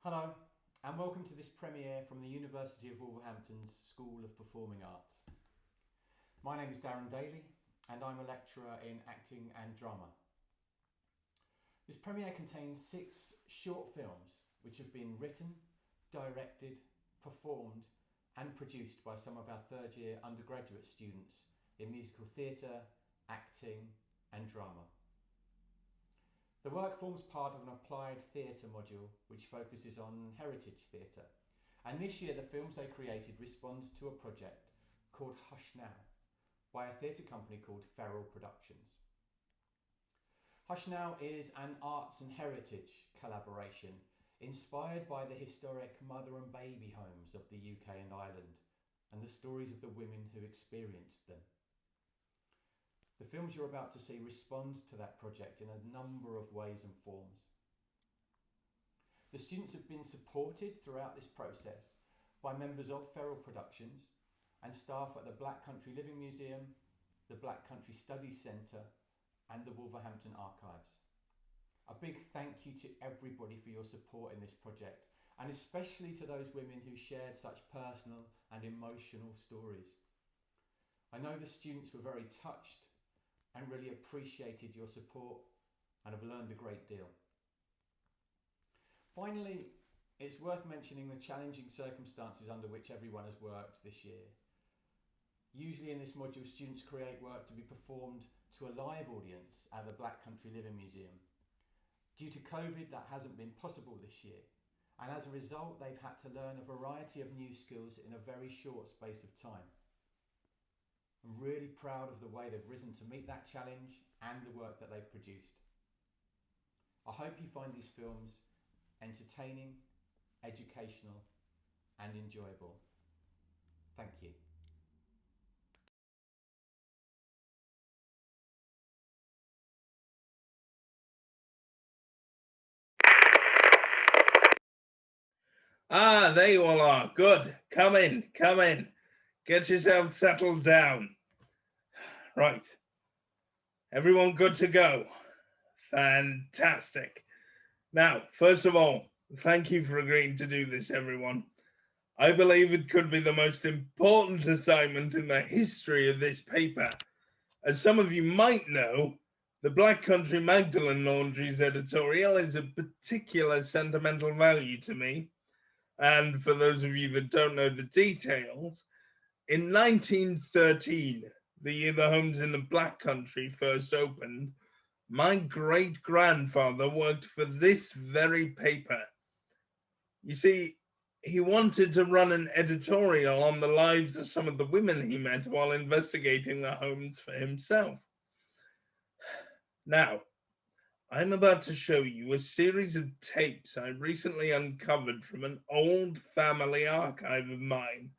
Hello, and welcome to this premiere from the University of Wolverhampton's School of Performing Arts. My name is Darren Daly, and I'm a lecturer in acting and drama. This premiere contains 6 short films which have been written, directed, performed, and produced by some of our third year undergraduate students in musical theatre, acting, and drama. The work forms part of an applied theatre module which focuses on heritage theatre, and this year the films they created respond to a project called Hush Now by a theatre company called Feral Productions. Hush Now is an arts and heritage collaboration inspired by the historic mother and baby homes of the UK and Ireland and the stories of the women who experienced them. The films you're about to see respond to that project in a number of ways and forms. The students have been supported throughout this process by members of Feral Productions and staff at the Black Country Living Museum, the Black Country Studies Centre and the Wolverhampton Archives. A big thank you to everybody for your support in this project, and especially to those women who shared such personal and emotional stories. I know the students were very touched and really appreciated your support and have learned a great deal. Finally, it's worth mentioning the challenging circumstances under which everyone has worked this year. Usually in this module, students create work to be performed to a live audience at the Black Country Living Museum. Due to COVID, that hasn't been possible this year, and as a result, they've had to learn a variety of new skills in a very short space of time. I'm really proud of the way they've risen to meet that challenge and the work that they've produced. I hope you find these films entertaining, educational, and enjoyable. Thank you. There you all are. Good. Come in. Get yourself settled down. Right. Everyone good to go? Fantastic. Now, first of all, thank you for agreeing to do this, everyone. I believe it could be the most important assignment in the history of this paper. As some of you might know, the Black Country Magdalen Laundries editorial is of particular sentimental value to me. And for those of you that don't know the details, in 1913, the year the homes in the Black Country first opened, my great-grandfather worked for this very paper. You see, he wanted to run an editorial on the lives of some of the women he met while investigating the homes for himself. Now, I'm about to show you a series of tapes I recently uncovered from an old family archive of mine.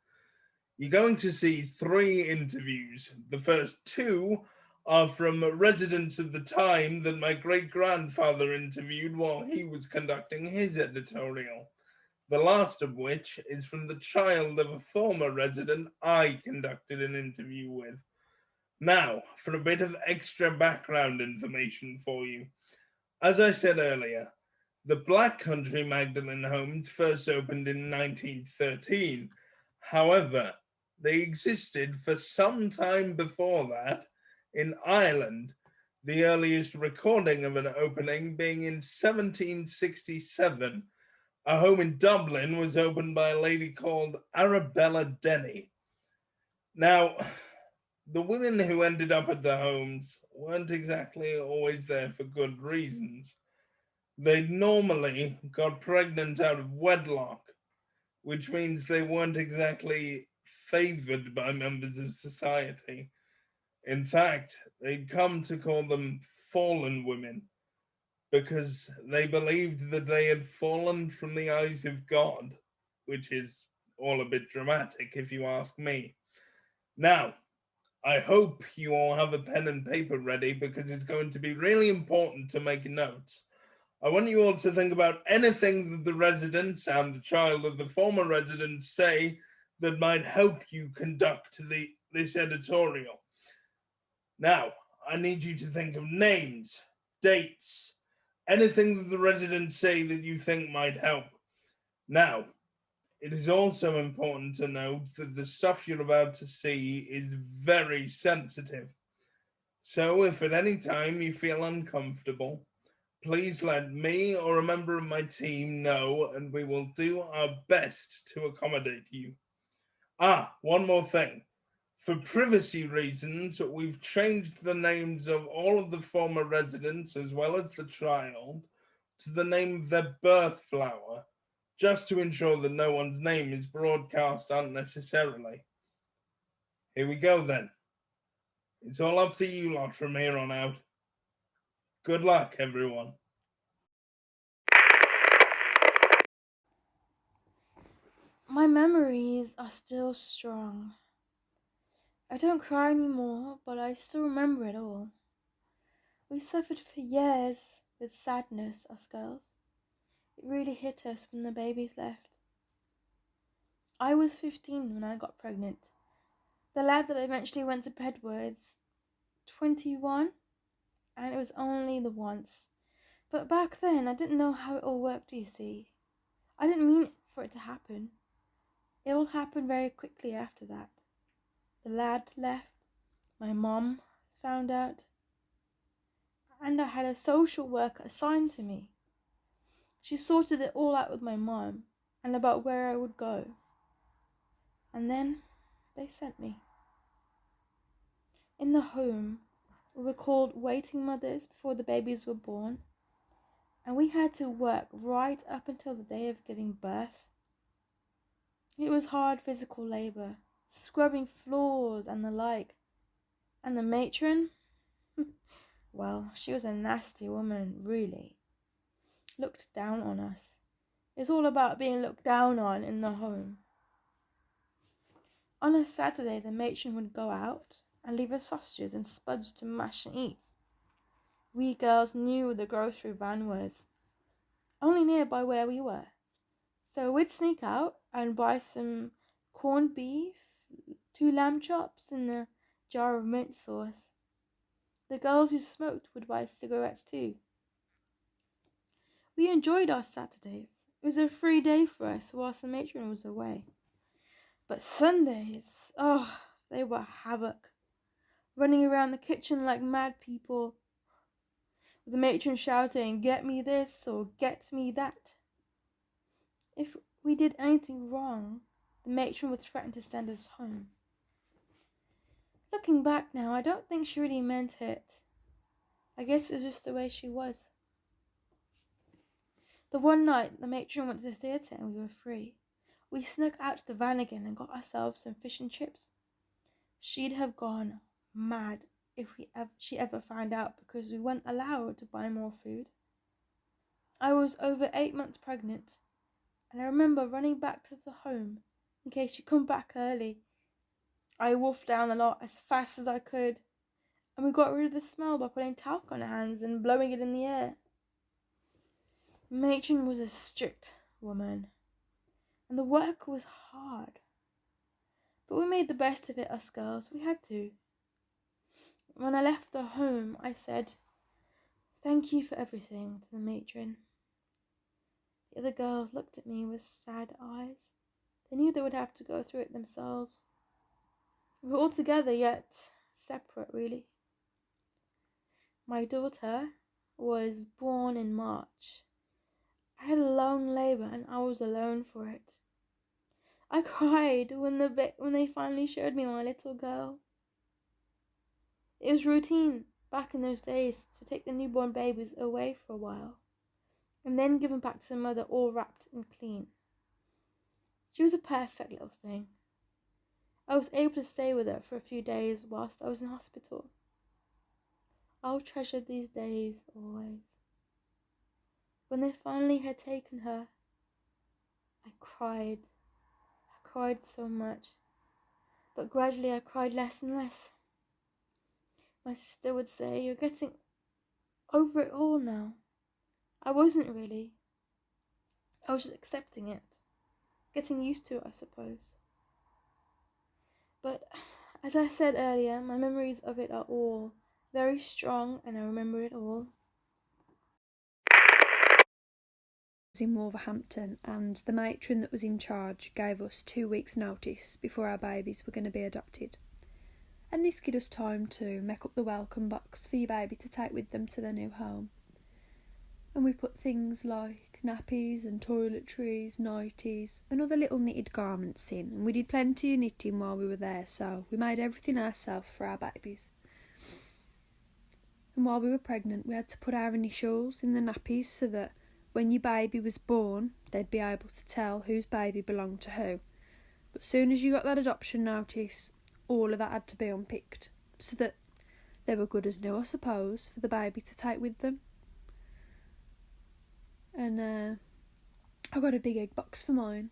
You're going to see 3 interviews. The first 2 are from residents of the time that my great-grandfather interviewed while he was conducting his editorial. The last of which is from the child of a former resident I conducted an interview with. Now, for a bit of extra background information for you. As I said earlier, the Black Country Magdalen homes first opened in 1913. However, they existed for some time before that in Ireland, the earliest recording of an opening being in 1767. A home in Dublin was opened by a lady called Arabella Denny. Now, the women who ended up at the homes weren't exactly always there for good reasons. They normally got pregnant out of wedlock, which means they weren't exactly favored by members of society. In fact, they'd come to call them fallen women because they believed that they had fallen from the eyes of God, which is all a bit dramatic if you ask me. Now, I hope you all have a pen and paper ready because it's going to be really important to make notes. I want you all to think about anything that the residents and the child of the former residents say that might help you conduct this editorial. Now, I need you to think of names, dates, anything that the residents say that you think might help. Now, it is also important to note that the stuff you're about to see is very sensitive. So, if at any time you feel uncomfortable, please let me or a member of my team know and we will do our best to accommodate you. One more thing. For privacy reasons, we've changed the names of all of the former residents as well as the child to the name of their birth flower, just to ensure that no one's name is broadcast unnecessarily. Here we go then. It's all up to you lot from here on out. Good luck, everyone. My memories are still strong. I don't cry anymore, but I still remember it all. We suffered for years with sadness, us girls. It really hit us when the babies left. I was 15 when I got pregnant. The lad that I eventually went to bed with, 21, and it was only the once. But back then, I didn't know how it all worked, you see. I didn't mean for it to happen. It all happened very quickly after that. The lad left, my mom found out, and I had a social worker assigned to me. She sorted it all out with my mom and about where I would go. And then they sent me. In the home, we were called waiting mothers before the babies were born, and we had to work right up until the day of giving birth. It was hard physical labour, scrubbing floors and the like. And the matron? Well, she was a nasty woman, really. Looked down on us. It's all about being looked down on in the home. On a Saturday, the matron would go out and leave us sausages and spuds to mash and eat. We girls knew where the grocery van was, only nearby where we were. So we'd sneak out and buy some corned beef, 2 lamb chops, and a jar of mint sauce. The girls who smoked would buy cigarettes too. We enjoyed our Saturdays. It was a free day for us whilst the matron was away. But Sundays, they were havoc. Running around the kitchen like mad people, with the matron shouting, "Get me this," or "Get me that." If we did anything wrong, the matron would threaten to send us home. Looking back now, I don't think she really meant it. I guess it was just the way she was. The one night the matron went to the theatre and we were free, we snuck out to the van again and got ourselves some fish and chips. She'd have gone mad if she ever found out, because we weren't allowed to buy more food. I was over 8 months pregnant, and I remember running back to the home in case she'd come back early. I wolfed down the lot as fast as I could, and we got rid of the smell by putting talc on our hands and blowing it in the air. Matron was a strict woman, and the work was hard. But we made the best of it, us girls. We had to. When I left the home, I said, "Thank you for everything," to the matron. The other girls looked at me with sad eyes. They knew they would have to go through it themselves. We were all together, yet separate, really. My daughter was born in March. I had a long labour and I was alone for it. I cried when they finally showed me my little girl. It was routine back in those days to take the newborn babies away for a while and then give them back to the mother all wrapped and clean. She was a perfect little thing. I was able to stay with her for a few days whilst I was in hospital. I'll treasure these days always. When they finally had taken her, I cried. I cried so much, but gradually I cried less and less. My sister would say, "You're getting over it all now." I wasn't really. I was just accepting it. Getting used to it, I suppose. But as I said earlier, my memories of it are all very strong and I remember it all. in Wolverhampton, and the matron that was in charge gave us 2 weeks' notice before our babies were going to be adopted. And this gave us time to make up the welcome box for your baby to take with them to their new home. And we put things like nappies and toiletries, nighties and other little knitted garments in, and we did plenty of knitting while we were there, so we made everything ourselves for our babies. And while we were pregnant, we had to put our initials in the nappies so that when your baby was born, they'd be able to tell whose baby belonged to who. But soon as you got that adoption notice, all of that had to be unpicked, so that they were good as new, I suppose, for the baby to take with them. And I got a big egg box for mine,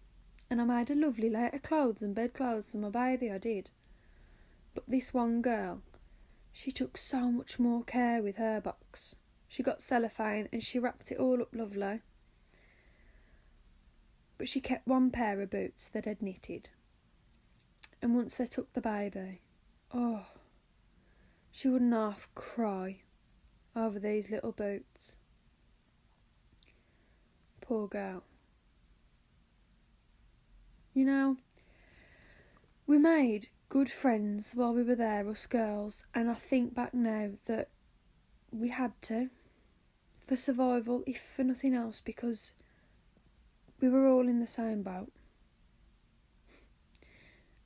and I made a lovely litter of clothes and bed clothes for my baby, I did. But this one girl, she took so much more care with her box. She got cellophane and she wrapped it all up lovely. But she kept one pair of boots that I'd knitted. And once they took the baby, oh, she wouldn't half cry over these little boots. Poor girl. You know, we made good friends while we were there, us girls, and I think back now that we had to, for survival, if for nothing else, because we were all in the same boat.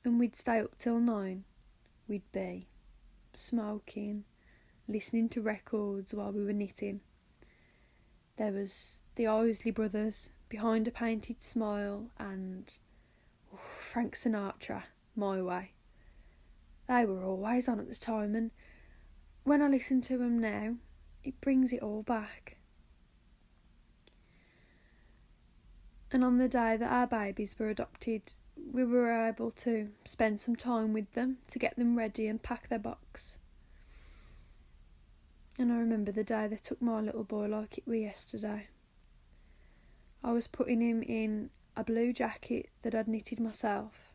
And we'd stay up till 9. We'd be smoking, listening to records while we were knitting. There was the Isley Brothers, Behind a Painted Smile, and Frank Sinatra, My Way. They were always on at the time, and when I listen to them now, it brings it all back. And on the day that our babies were adopted, we were able to spend some time with them to get them ready and pack their box. And I remember the day they took my little boy like it were yesterday. I was putting him in a blue jacket that I'd knitted myself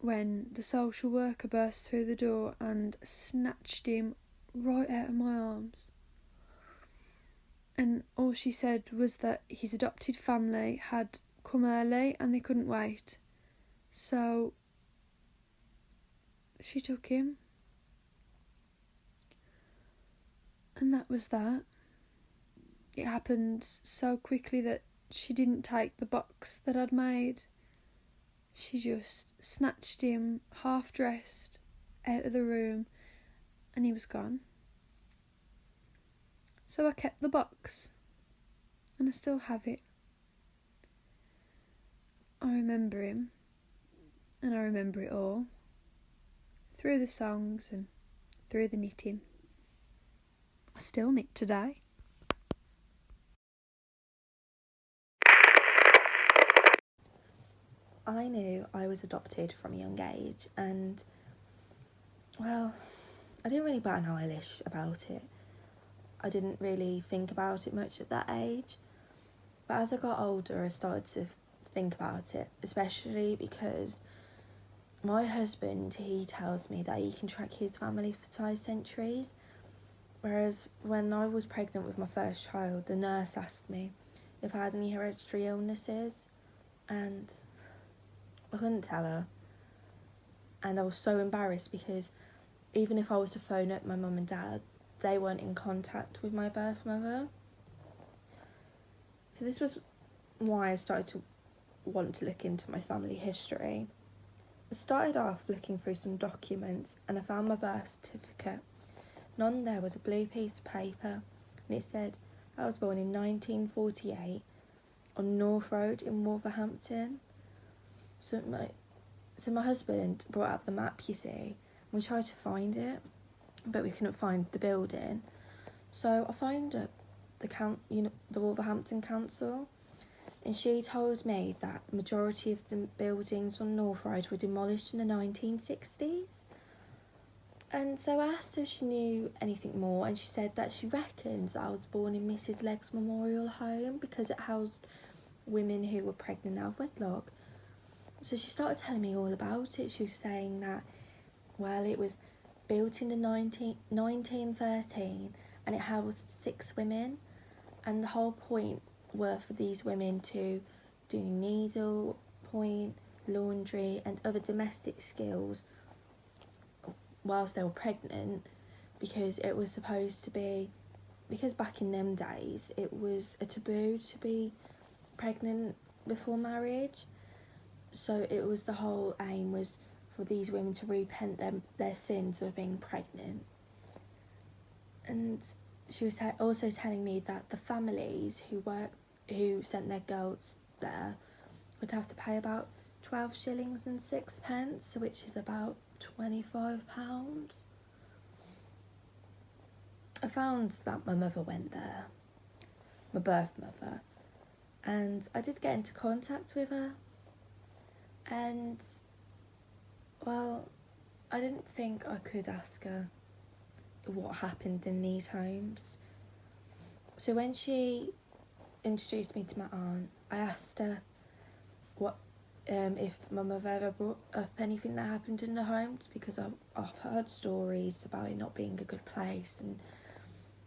when the social worker burst through the door and snatched him right out of my arms. And all she said was that his adopted family had come early and they couldn't wait. So she took him. And that was that. It happened so quickly that she didn't take the box that I'd made. She just snatched him, half dressed, out of the room, and he was gone. So I kept the box, and I still have it. I remember him, and I remember it all, through the songs and through the knitting. I still knit today. I knew I was adopted from a young age, and, well, I didn't really bat an eyelash about it. I didn't really think about it much at that age, but as I got older I started to think about it, especially because my husband, he tells me that he can track his family for 5 centuries, whereas when I was pregnant with my first child, the nurse asked me if I had any hereditary illnesses, and I couldn't tell her, and I was so embarrassed because even if I was to phone up my mum and dad, they weren't in contact with my birth mother. So this was why I started to want to look into my family history. I started off looking through some documents and I found my birth certificate. And on there was a blue piece of paper, and it said I was born in 1948 on North Road in Wolverhampton. So my husband brought out the map, you see, and we tried to find it, but we couldn't find the building. So I phoned up the Wolverhampton Council, and she told me that the majority of the buildings on North Road were demolished in the 1960s. And so I asked her if she knew anything more, and she said that she reckons I was born in Mrs. Legg's Memorial Home because it housed women who were pregnant out of wedlock. So she started telling me all about it. She was saying that, well, it was built in the 1913 and it housed 6 women, and the whole point were for these women to do needle point, laundry and other domestic skills whilst they were pregnant, because it was supposed to be, because back in them days it was a taboo to be pregnant before marriage. So it was, the whole aim was for these women to repent their sins of being pregnant. And she was also telling me that the families who sent their girls there would have to pay about 12 shillings and 6 pence, which is about £25. I found that my mother went there, my birth mother, and I did get into contact with her, and well, I didn't think I could ask her what happened in these homes. So when she introduced me to my aunt, I asked her what if my mother ever brought up anything that happened in the homes, because I've heard stories about it not being a good place, and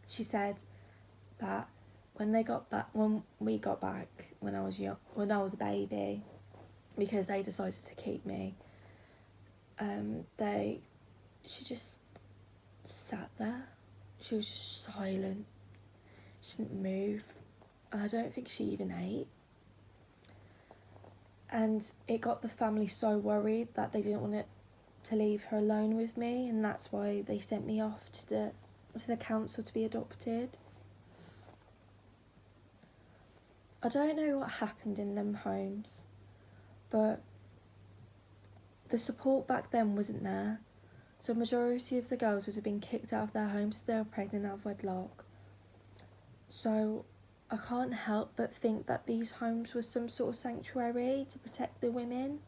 she said that when we got back when I was a baby, because they decided to keep me, she just sat there. She was just silent. She didn't move, and I don't think she even ate. And it got the family so worried that they didn't want to leave her alone with me, and that's why they sent me off to the council to be adopted. I don't know what happened in them homes, but the support back then wasn't there. So a majority of the girls would have been kicked out of their homes if they were pregnant out of wedlock. So I can't help but think that these homes were some sort of sanctuary to protect the women.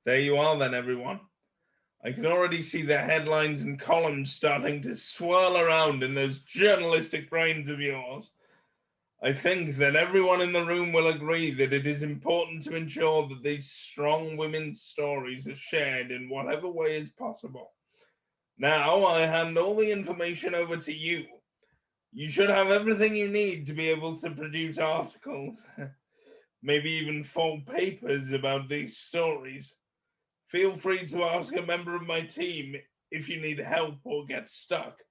There you are then, everyone. I can already see the headlines and columns starting to swirl around in those journalistic brains of yours. I think that everyone in the room will agree that it is important to ensure that these strong women's stories are shared in whatever way is possible. Now I hand all the information over to you. You should have everything you need to be able to produce articles, maybe even full papers about these stories. Feel free to ask a member of my team if you need help or get stuck.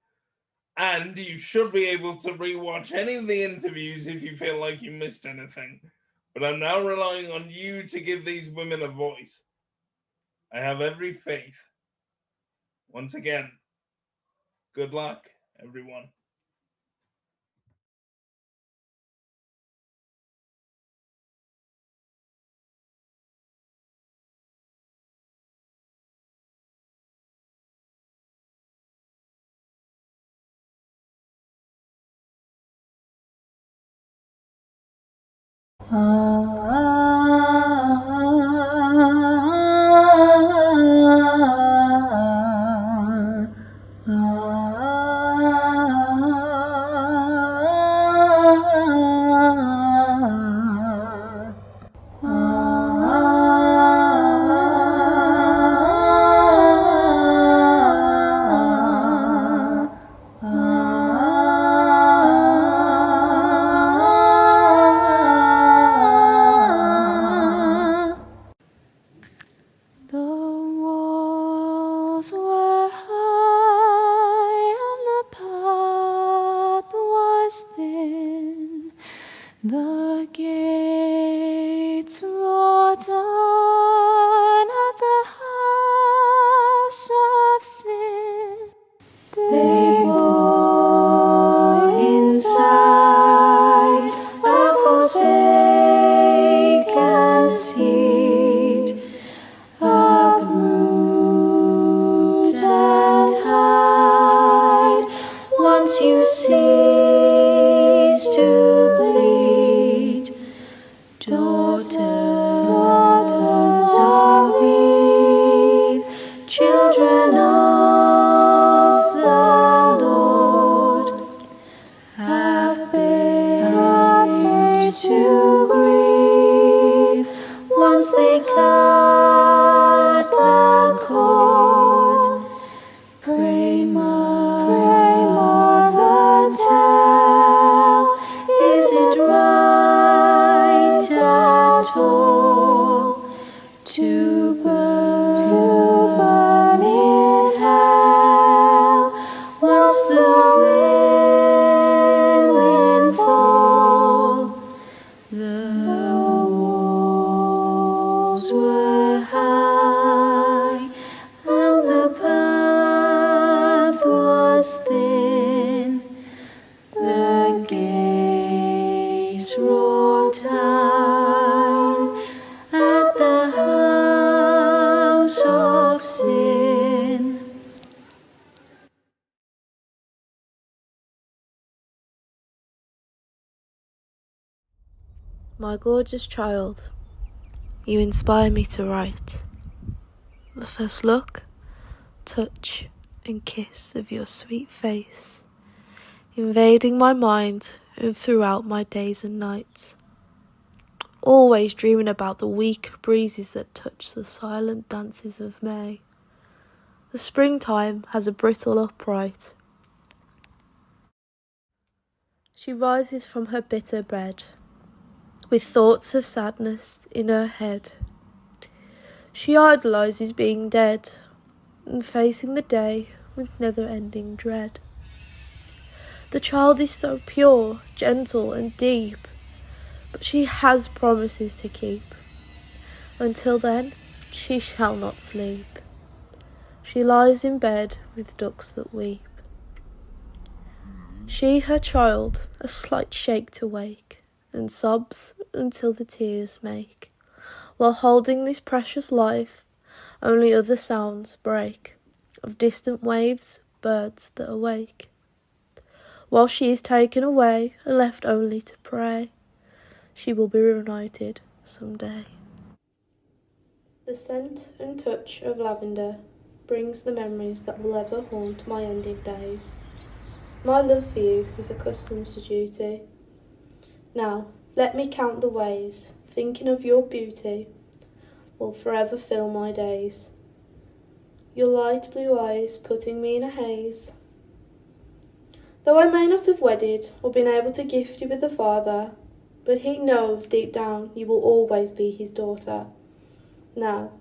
And you should be able to rewatch any of the interviews if you feel like you missed anything. But I'm now relying on you to give these women a voice. I have every faith. Once again, good luck, everyone. The gates wrought on at the house of sin. They bore inside a forsaken seed, uproot and hide. Once you cease to bleed, daughters of Eve, children of the Lord, have babes to grieve. Once they cut the cord, pray, My gorgeous child, you inspire me to write. The first look, touch, and kiss of your sweet face, invading my mind and throughout my days and nights. Always dreaming about the weak breezes that touch the silent dances of May. The springtime has a brittle upright. She rises from her bitter bed, with thoughts of sadness in her head. She idolises being dead, and facing the day with never-ending dread. The child is so pure, gentle and deep, but she has promises to keep. Until then, she shall not sleep. She lies in bed with ducks that weep. She, her child, a slight shake to wake, and sobs until the tears make. While holding this precious life, only other sounds break, of distant waves, birds that awake. While she is taken away and left only to pray, she will be reunited some day. The scent and touch of lavender brings the memories that will ever haunt my ending days. My love for you is accustomed to duty. Now, let me count the ways, thinking of your beauty, will forever fill my days. Your light blue eyes putting me in a haze. Though I may not have wedded or been able to gift you with a father, but he knows deep down you will always be his daughter. Now,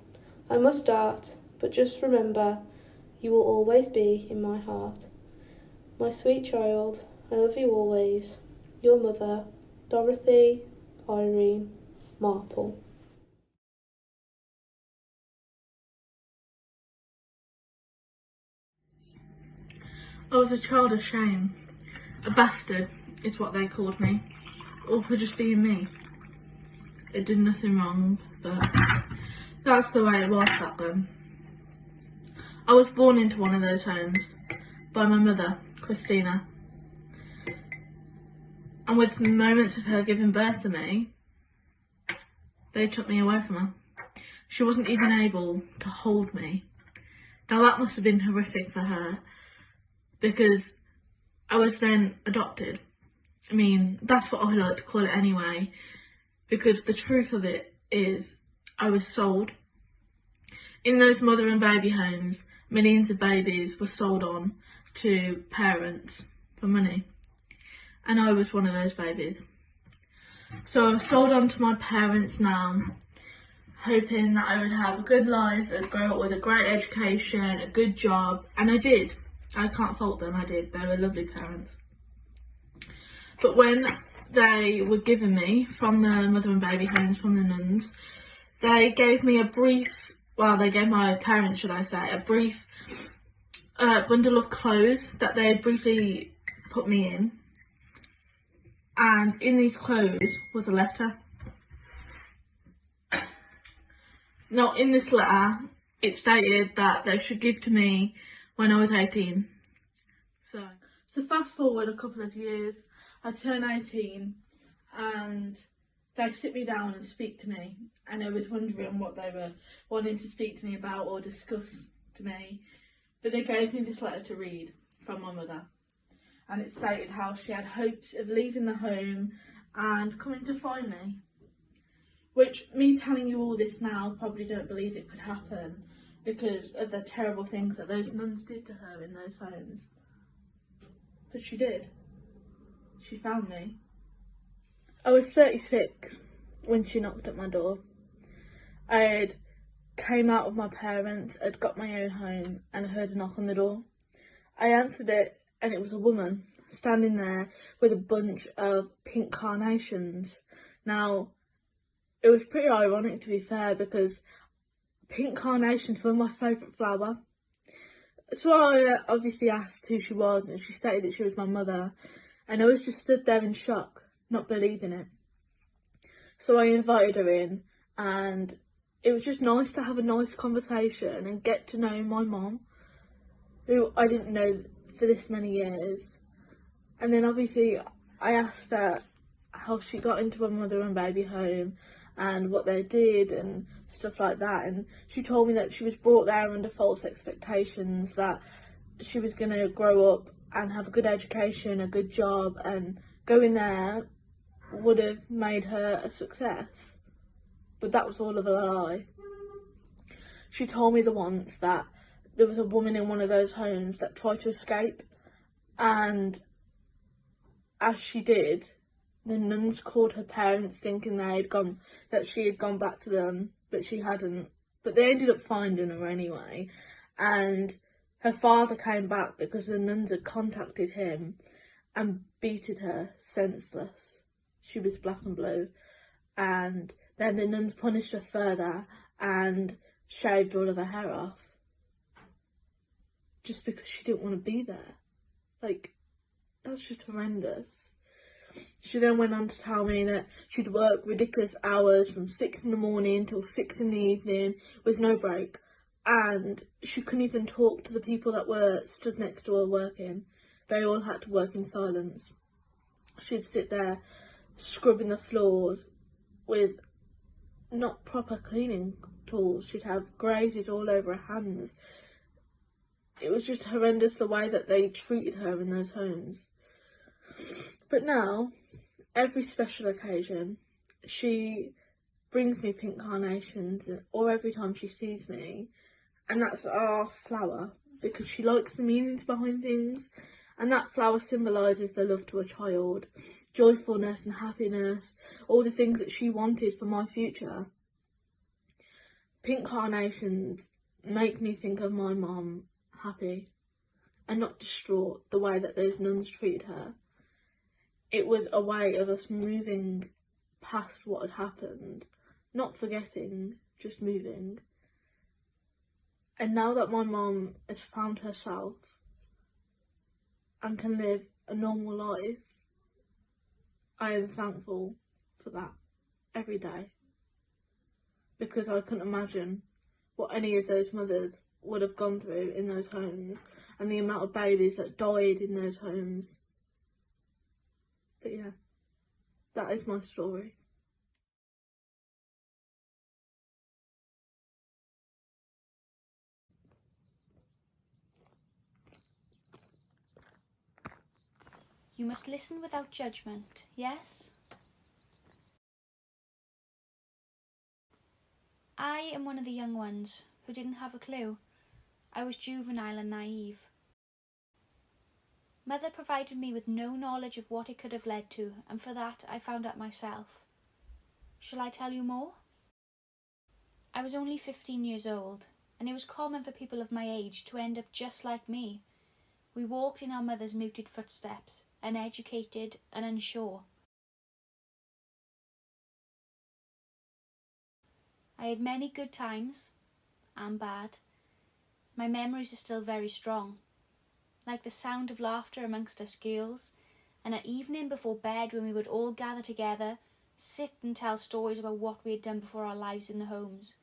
I must start, but just remember, you will always be in my heart. My sweet child, I love you always. Your mother, Dorothy Irene Marple. I was a child of shame. A bastard is what they called me, all for just being me. It did nothing wrong, but that's the way it was back then. I was born into one of those homes by my mother, Christina. And with moments of her giving birth to me, they took me away from her. She wasn't even able to hold me. Now that must have been horrific for her, because I was then adopted. I mean, that's what I like to call it anyway, because the truth of it is I was sold. In those mother and baby homes, millions of babies were sold on to parents for money. And I was one of those babies. So I was sold on to my parents now, hoping that I would have a good life, I'd grow up with a great education, a good job, and I did. I can't fault them, I did. They were lovely parents. But when they were given me from the mother and baby homes, from the nuns, they gave me they gave my parents, should I say, a brief bundle of clothes that they had briefly put me in. And in these clothes was a letter. Now, in this letter, it stated that they should give to me when I was 18. So fast forward a couple of years, I turn 18 and they sit me down and speak to me, and I was wondering what they were wanting to speak to me about or discuss to me, but they gave me this letter to read from my mother, and it stated how she had hopes of leaving the home and coming to find me, which, me telling you all this now, probably don't believe it could happen because of the terrible things that those nuns did to her in those homes. But she did. She found me. I was 36 when she knocked at my door. I had came out of my parents, had got my own home, and heard a knock on the door. I answered it, and it was a woman standing there with a bunch of pink carnations. Now, it was pretty ironic, to be fair, because pink carnations were my favourite flower. So I obviously asked who she was, and she stated that she was my mother, and I was just stood there in shock, not believing it. So I invited her in, and it was just nice to have a nice conversation and get to know my mum, who I didn't know for this many years. And then obviously I asked her how she got into a mother and baby home and what they did and stuff like that. And she told me that she was brought there under false expectations, that she was going to grow up and have a good education, a good job, and going there would have made her a success. But that was all of a lie. She told me once that there was a woman in one of those homes that tried to escape, and as she did, the nuns called her parents thinking that she had gone back to them, but she hadn't. But they ended up finding her anyway, and her father came back because the nuns had contacted him and beaten her senseless. She was black and blue, and then the nuns punished her further and shaved all of her hair off just because she didn't want to be there. Like, that's just horrendous. She then went on to tell me that she'd work ridiculous hours from 6 in the morning till 6 in the evening with no break, and she couldn't even talk to the people that were stood next to her working. They all had to work in silence. She'd sit there scrubbing the floors with not proper cleaning tools. She'd have grazes all over her hands. It was just horrendous the way that they treated her in those homes. But now, every special occasion, she brings me pink carnations, or every time she sees me, and that's our flower, because she likes the meanings behind things, and that flower symbolises the love to a child, joyfulness and happiness, all the things that she wanted for my future. Pink carnations make me think of my mum happy and not distraught the way that those nuns treated her. It was a way of us moving past what had happened, not forgetting, just moving. And now that my mum has found herself and can live a normal life, I am thankful for that every day, because I couldn't imagine what any of those mothers would have gone through in those homes and the amount of babies that died in those homes. But yeah, that is my story. You must listen without judgment, yes? I am one of the young ones who didn't have a clue. I was juvenile and naive. Mother provided me with no knowledge of what it could have led to, and for that I found out myself. Shall I tell you more? I was only 15 years old, and it was common for people of my age to end up just like me. We walked in our mother's muted footsteps, uneducated and unsure. I had many good times, and bad. My memories are still very strong, like the sound of laughter amongst us girls, and at evening before bed when we would all gather together, sit and tell stories about what we had done before our lives in the homes.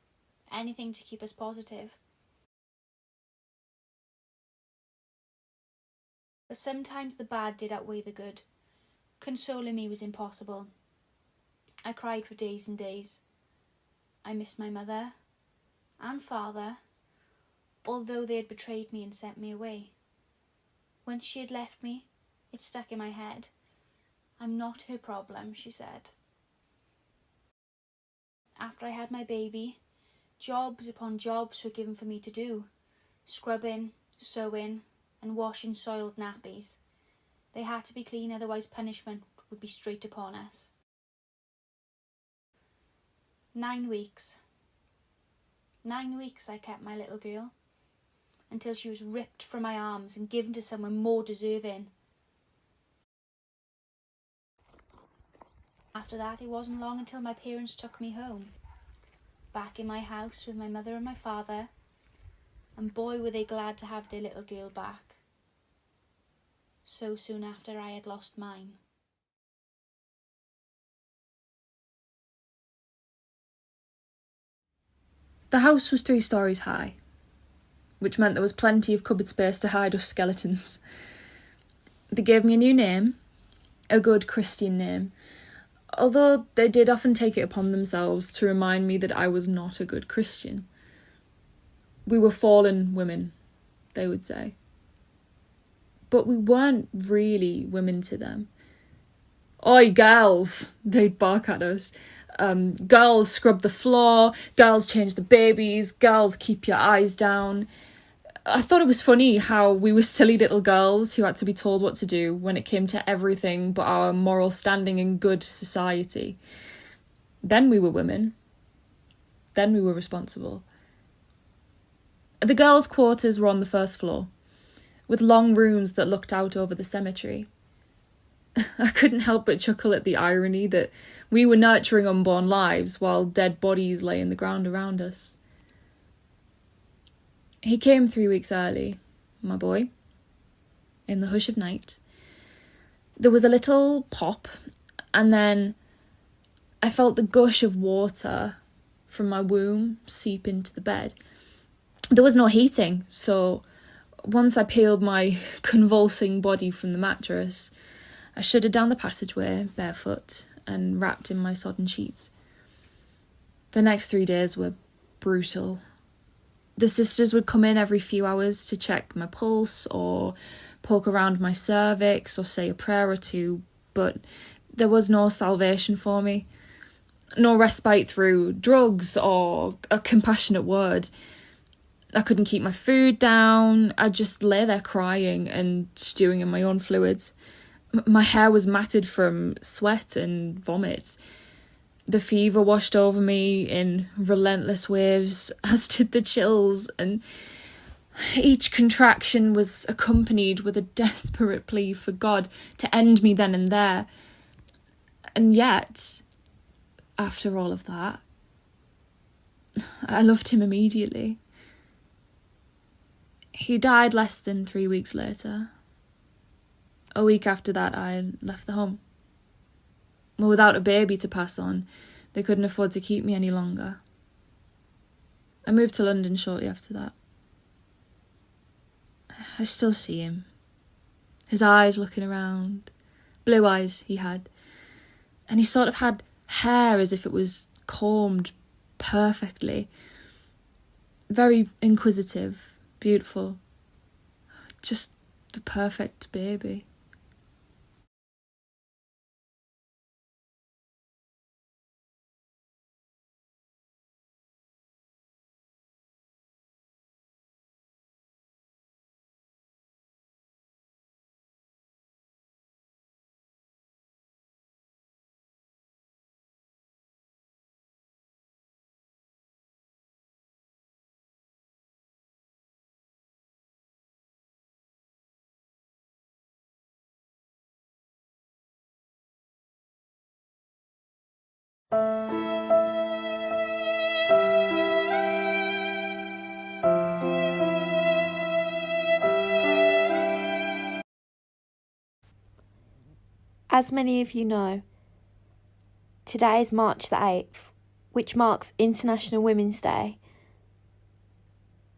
Anything to keep us positive. But sometimes the bad did outweigh the good. Consoling me was impossible. I cried for days and days. I missed my mother and father, although they had betrayed me and sent me away. When she had left me, it stuck in my head. I'm not her problem, she said. After I had my baby, jobs upon jobs were given for me to do. Scrubbing, sewing, and washing soiled nappies. They had to be clean, otherwise punishment would be straight upon us. 9 weeks. 9 weeks I kept my little girl, until she was ripped from my arms and given to someone more deserving. After that, it wasn't long until my parents took me home, back in my house with my mother and my father, and boy were they glad to have their little girl back, so soon after I had lost mine. The house was 3 stories high, which meant there was plenty of cupboard space to hide us skeletons. They gave me a new name, a good Christian name, although they did often take it upon themselves to remind me that I was not a good Christian. We were fallen women, they would say. But we weren't really women to them. Oi, girls, they'd bark at us. Girls, scrub the floor. Girls, change the babies. Girls, keep your eyes down. I thought it was funny how we were silly little girls who had to be told what to do when it came to everything but our moral standing in good society. Then we were women. Then we were responsible. The girls' quarters were on the first floor, with long rooms that looked out over the cemetery. I couldn't help but chuckle at the irony that we were nurturing unborn lives while dead bodies lay in the ground around us. He came 3 weeks early, my boy, in the hush of night. There was a little pop, and then I felt the gush of water from my womb seep into the bed. There was no heating, so once I peeled my convulsing body from the mattress, I shuddered down the passageway, barefoot, and wrapped in my sodden sheets. The next 3 days were brutal. The sisters would come in every few hours to check my pulse or poke around my cervix or say a prayer or two, but there was no salvation for me. No respite through drugs or a compassionate word. I couldn't keep my food down. I just lay there crying and stewing in my own fluids. My hair was matted from sweat and vomit. The fever washed over me in relentless waves, as did the chills, and each contraction was accompanied with a desperate plea for God to end me then and there. And yet, after all of that, I loved him immediately. He died less than 3 weeks later. A week after that, I left the home. Well, without a baby to pass on, they couldn't afford to keep me any longer. I moved to London shortly after that. I still see him. His eyes looking around. Blue eyes he had. And he sort of had hair as if it was combed perfectly. Very inquisitive, beautiful. Just the perfect baby. As many of you know, today is March the 8th, which marks International Women's Day.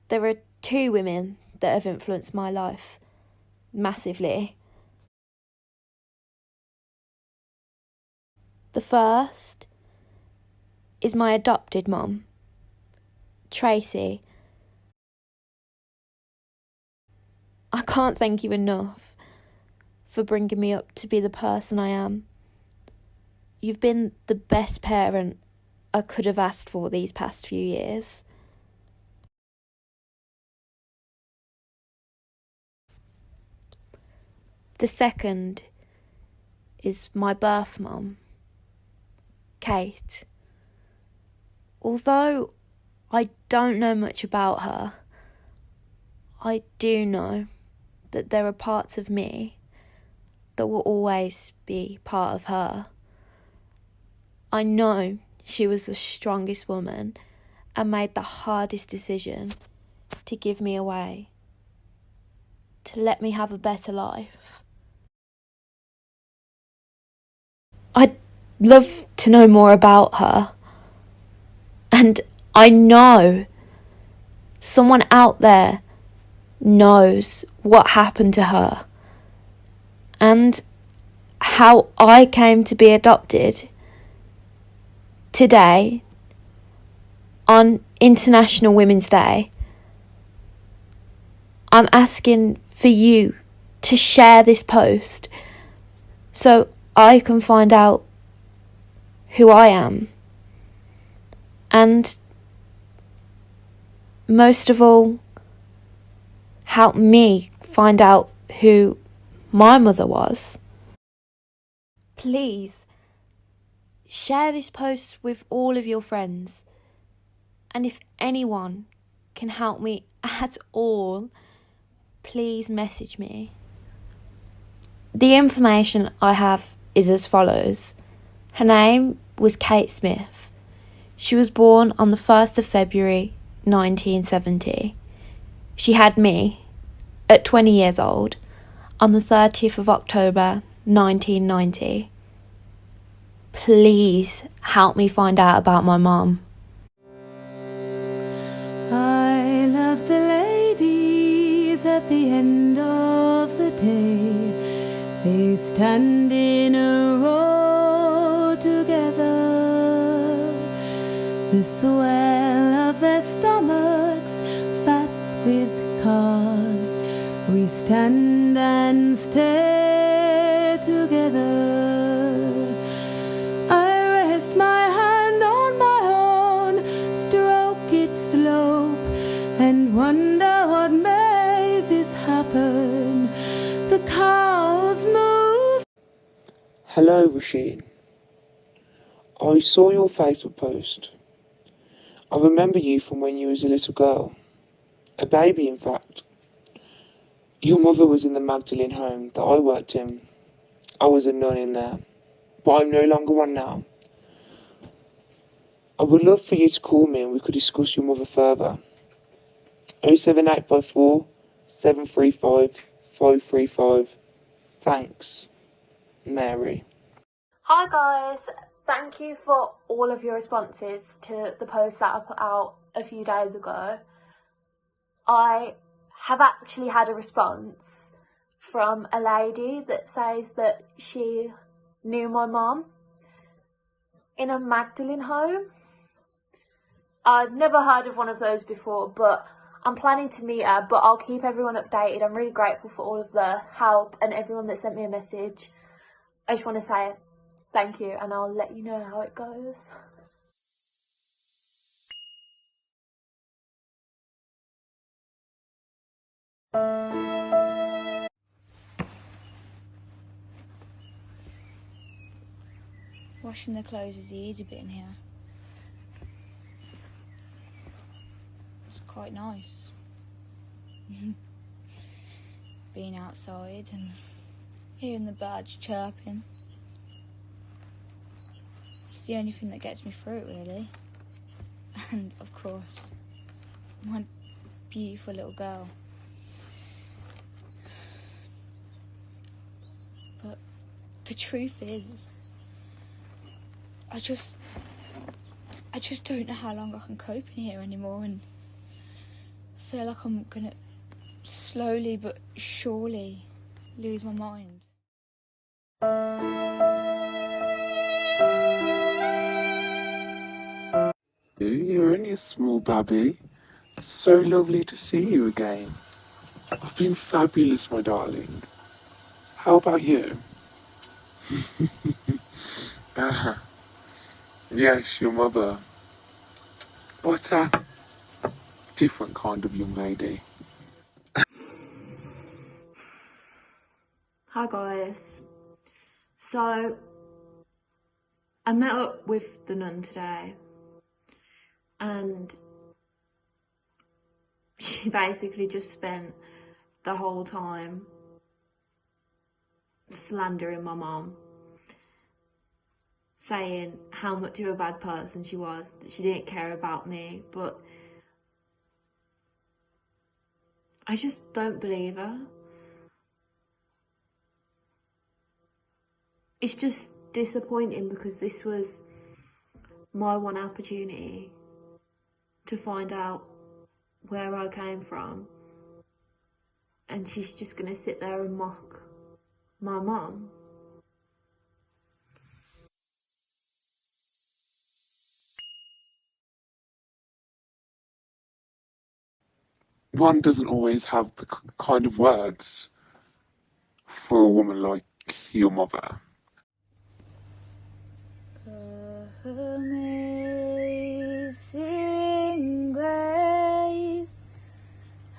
There are 2 women that have influenced my life massively. The first is my adopted mum, Tracy. I can't thank you enough for bringing me up to be the person I am. You've been the best parent I could have asked for these past few years. The second is my birth mum, Kate. Although I don't know much about her, I do know that there are parts of me that will always be part of her. I know she was the strongest woman and made the hardest decision to give me away, to let me have a better life. I'd love to know more about her, and I know someone out there knows what happened to her and how I came to be adopted today, on International Women's Day, I'm asking for you to share this post so I can find out who I am. And most of all, help me find out who my mother was. Please, share this post with all of your friends. And if anyone can help me at all, please message me. The information I have is as follows. Her name was Kate Smith. She was born on the 1st of February 1970. She had me, at 20 years old, on the 30th of October 1990. Please help me find out about my mum. I love the ladies at the end of the day. They stand in a row together. The swell of their stomachs, fat with carbs. We stand and stare together. I rest my hand on my own, stroke its slope, and wonder what made this happen. The cows move. Hello, Rasheen. I saw your Facebook post. I remember you from when you was a little girl. A baby, in fact. Your mother was in the Magdalene home that I worked in. I was a nun in there, but I'm no longer one now. I would love for you to call me and we could discuss your mother further. 07854 735 535. Thanks, Mary. Hi guys, thank you for all of your responses to the post that I put out a few days ago. I have actually had a response from a lady that says that she knew my mum in a Magdalene home. I've never heard of one of those before, but I'm planning to meet her, but I'll keep everyone updated. I'm really grateful for all of the help and everyone that sent me a message. I just want to say thank you, and I'll let you know how it goes. Washing the clothes is the easy bit in here. It's quite nice. Being outside and hearing the birds chirping. It's the only thing that gets me through it, really. And, of course, my beautiful little girl. But the truth is, I just don't know how long I can cope in here anymore, and I feel like I'm gonna slowly but surely lose my mind. You're only a small babby. It's so lovely to see you again. I've been fabulous, my darling. How about you? Yes, your mother. What a different kind of young lady. Hi guys. So I met up with the nun today, and she basically just spent the whole time slandering my mum, saying how much of a bad person she was, that she didn't care about me, but I just don't believe her. It's just disappointing because this was my one opportunity to find out where I came from, and she's just gonna sit there and mock my mum. one doesn't always have the kind of words for a woman like your mother. Amazing grace,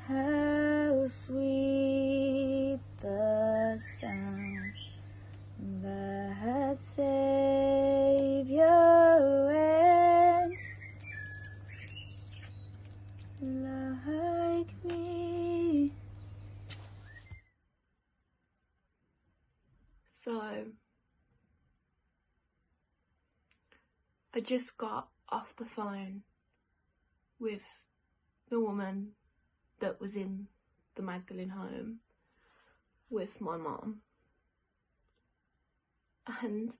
how sweet the sound that saved a wretch like me. So, I just got off the phone with the woman that was in the Magdalene home with my mom, and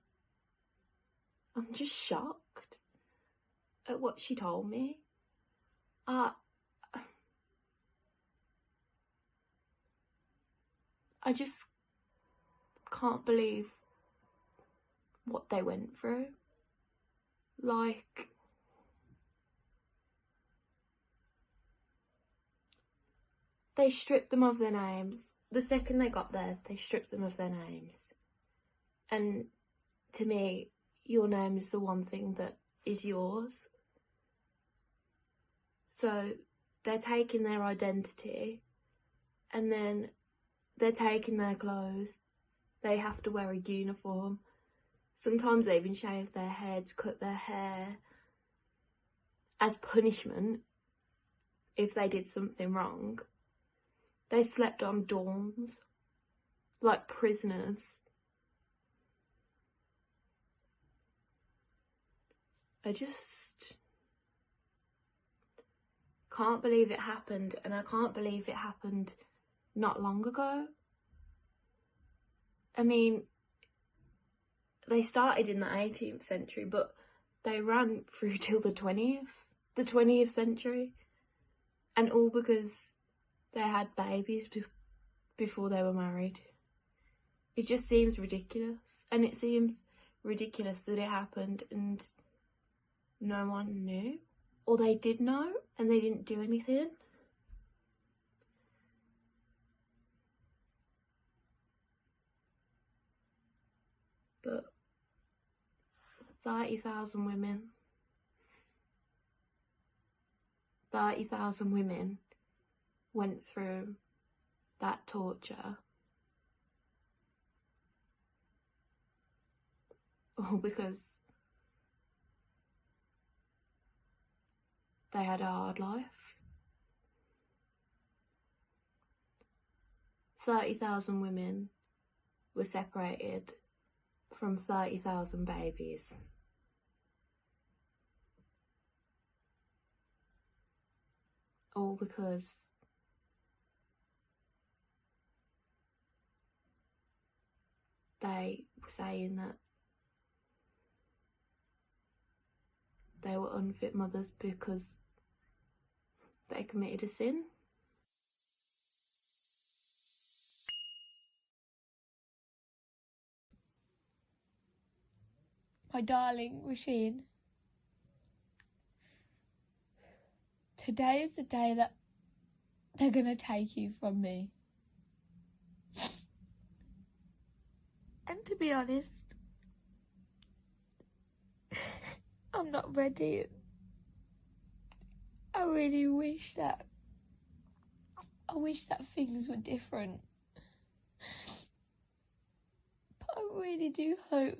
I'm just shocked at what she told me. I just can't believe what they went through. Like, they stripped them of their names. The second they got there, they stripped them of their names. And to me, your name is the one thing that is yours. So they're taking their identity, and then they're taking their clothes. They have to wear a uniform. Sometimes they even shave their heads, cut their hair, as punishment if they did something wrong. They slept on dorms, like prisoners. I just can't believe it happened, and I can't believe it happened not long ago. I mean, they started in the 18th century, but they ran through till the 20th century, and all because they had babies before they were married. It just seems ridiculous, and it seems ridiculous that it happened and no one knew, or they did know and they didn't do anything. But 30,000 women went through that torture, all because they had a hard life. 30,000 women were separated from 30,000 babies. All because they were saying that they were unfit mothers because they committed a sin. My darling Rasheen, today is the day that they're going to take you from me. And to be honest, I'm not ready. I really wish that things were different. But I really do hope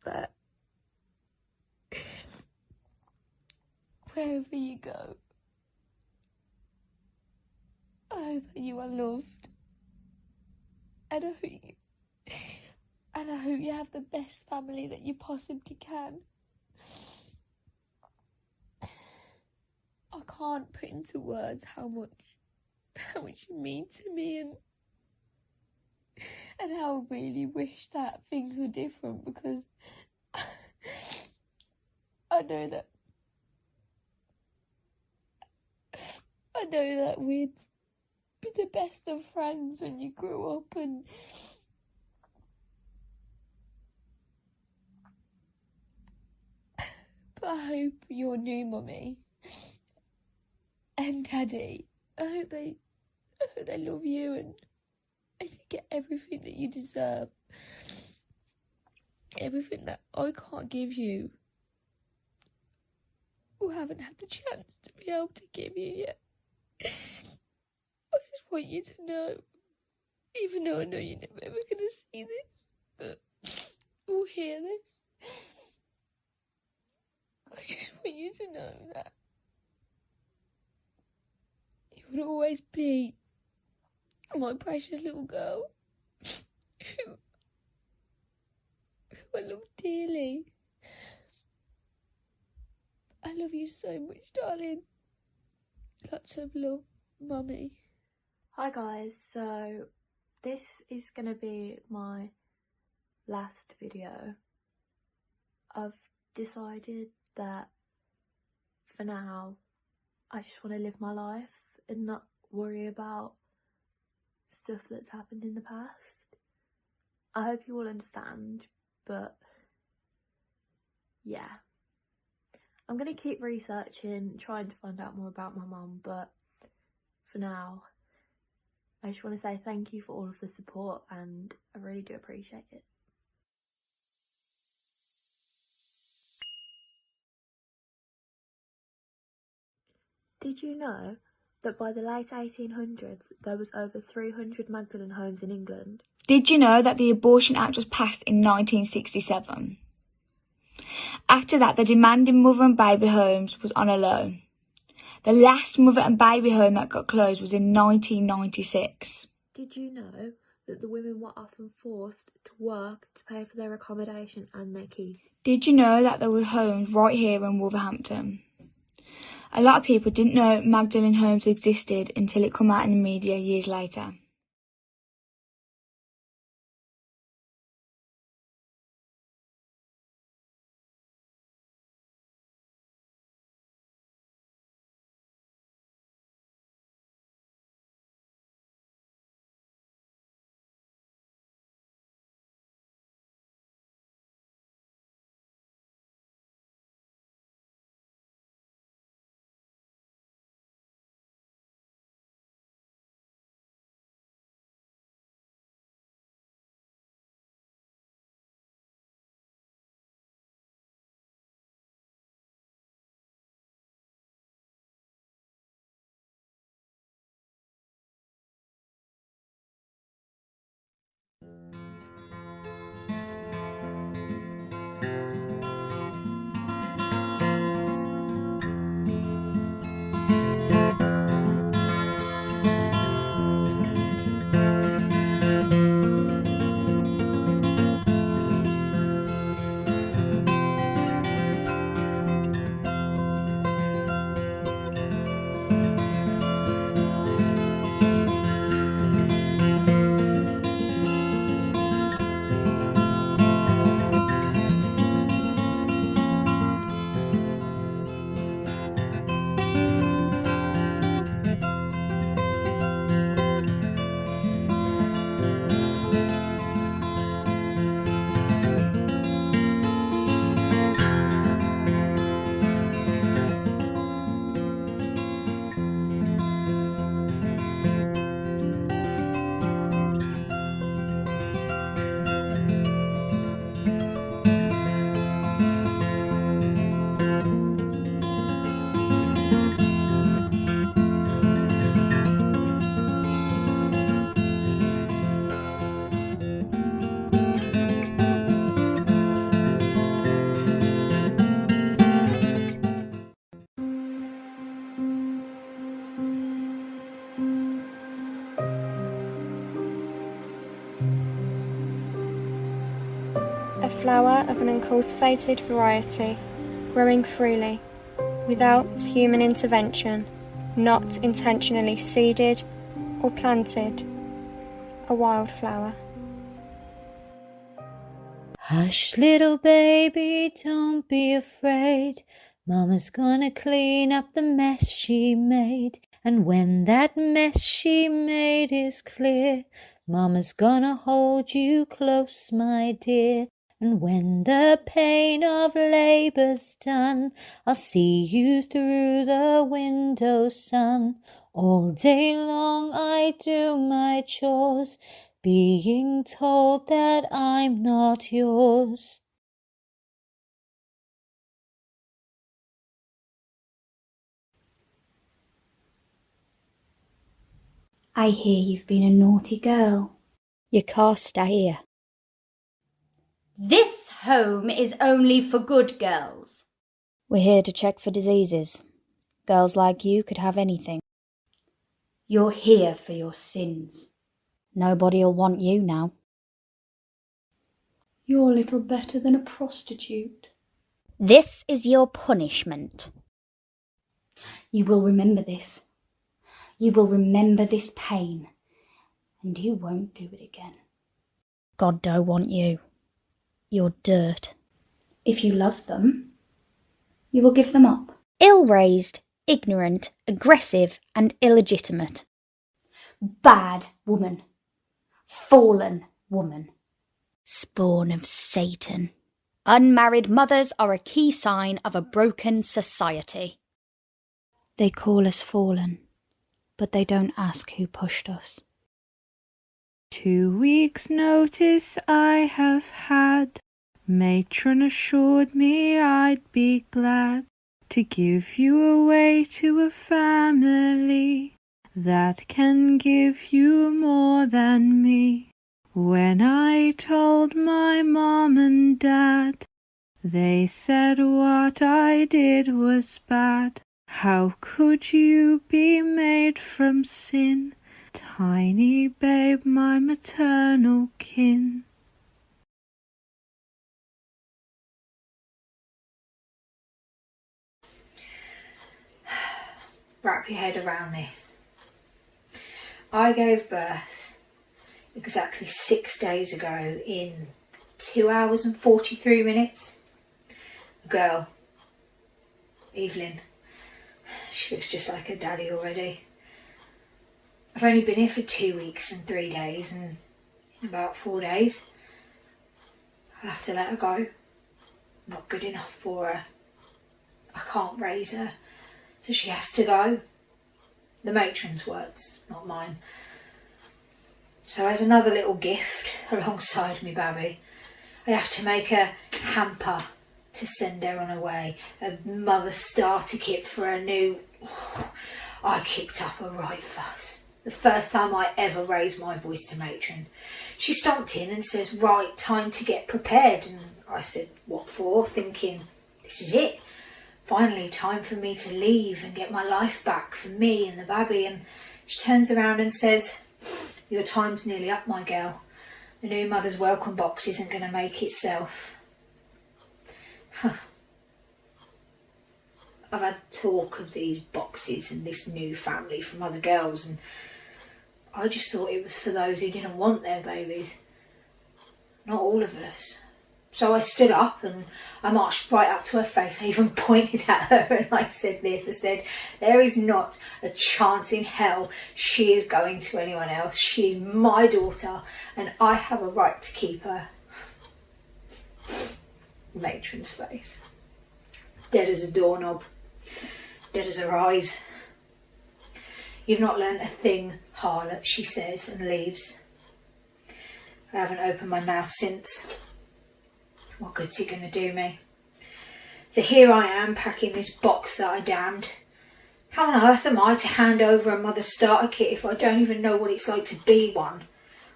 that wherever you go, I hope that you are loved, and I hope you have the best family that you possibly can. I can't put into words how much you mean to me, and how I really wish that things were different, because I know that we'd be the best of friends when you grew up, but I hope your new mummy and daddy, I hope they love you and you get everything that you deserve. Everything that I can't give you or haven't had the chance to be able to give you yet. I just want you to know, even though I know you're never ever going to see this, but or hear this, I just want you to know that you will always be my precious little girl who I love dearly. I love you so much, darling. Lots of love, Mummy. Hi guys, so this is going to be my last video. I've decided that for now I just want to live my life and not worry about stuff that's happened in the past. I hope you all understand, but yeah. I'm going to keep researching, trying to find out more about my mum, but for now I just want to say thank you for all of the support and I really do appreciate it. Did you know that by the late 1800s there was over 300 Magdalene homes in England? Did you know that the Abortion Act was passed in 1967? After that, the demand in mother and baby homes was on a low. The last mother and baby home that got closed was in 1996. Did you know that the women were often forced to work to pay for their accommodation and their keep? Did you know that there were homes right here in Wolverhampton? A lot of people didn't know Magdalene homes existed until it came out in the media years later. A flower of an uncultivated variety, growing freely, without human intervention, not intentionally seeded or planted, a wildflower. Hush, little baby, don't be afraid. Mama's gonna clean up the mess she made. And when that mess she made is clear, Mama's gonna hold you close, my dear. And when the pain of labour's done, I'll see you through the window, son. All day long I do my chores, being told that I'm not yours. I hear you've been a naughty girl. You can't stay here. This home is only for good girls. We're here to check for diseases. Girls like you could have anything. You're here for your sins. Nobody'll want you now. You're little better than a prostitute. This is your punishment. You will remember this. You will remember this pain, and you won't do it again. God don't want you. You're dirt. If you love them, you will give them up. Ill-raised, ignorant, aggressive, and illegitimate. Bad woman. Fallen woman. Spawn of Satan. Unmarried mothers are a key sign of a broken society. They call us fallen, but they don't ask who pushed us. 2 weeks' notice I have had. Matron assured me I'd be glad to give you away to a family that can give you more than me. When I told my mom and dad, they said what I did was bad. How could you be made from sin? Tiny babe, my maternal kin. Wrap your head around this. I gave birth exactly 6 days ago in 2 hours and 43 minutes. A girl, Evelyn. She looks just like her daddy already. I've only been here for 2 weeks and 3 days, and in about 4 days I'll have to let her go. Not good enough for her. I can't raise her, so she has to go. The matron's words, not mine. So as another little gift alongside me babby, I have to make a hamper to send her on her way. A mother starter kit for her new... I kicked up a right fuss. The first time I ever raised my voice to matron. She stomped in and says, right, time to get prepared. And I said, what for? Thinking, this is it. Finally, time for me to leave and get my life back for me and the baby. And she turns around and says, your time's nearly up, my girl. The new mother's welcome box isn't going to make itself. I've had talk of these boxes and this new family from other girls, and I just thought it was for those who didn't want their babies. Not all of us. So I stood up and I marched right up to her face. I even pointed at her and I said this. I said, there is not a chance in hell she is going to anyone else. She is my daughter and I have a right to keep her. Matron's face. Dead as a doorknob. Dead as her eyes. You've not learnt a thing, harlot, she says, and leaves. I haven't opened my mouth since. What good's it going to do me? So here I am packing this box that I damned. How on earth am I to hand over a mother's starter kit if I don't even know what it's like to be one?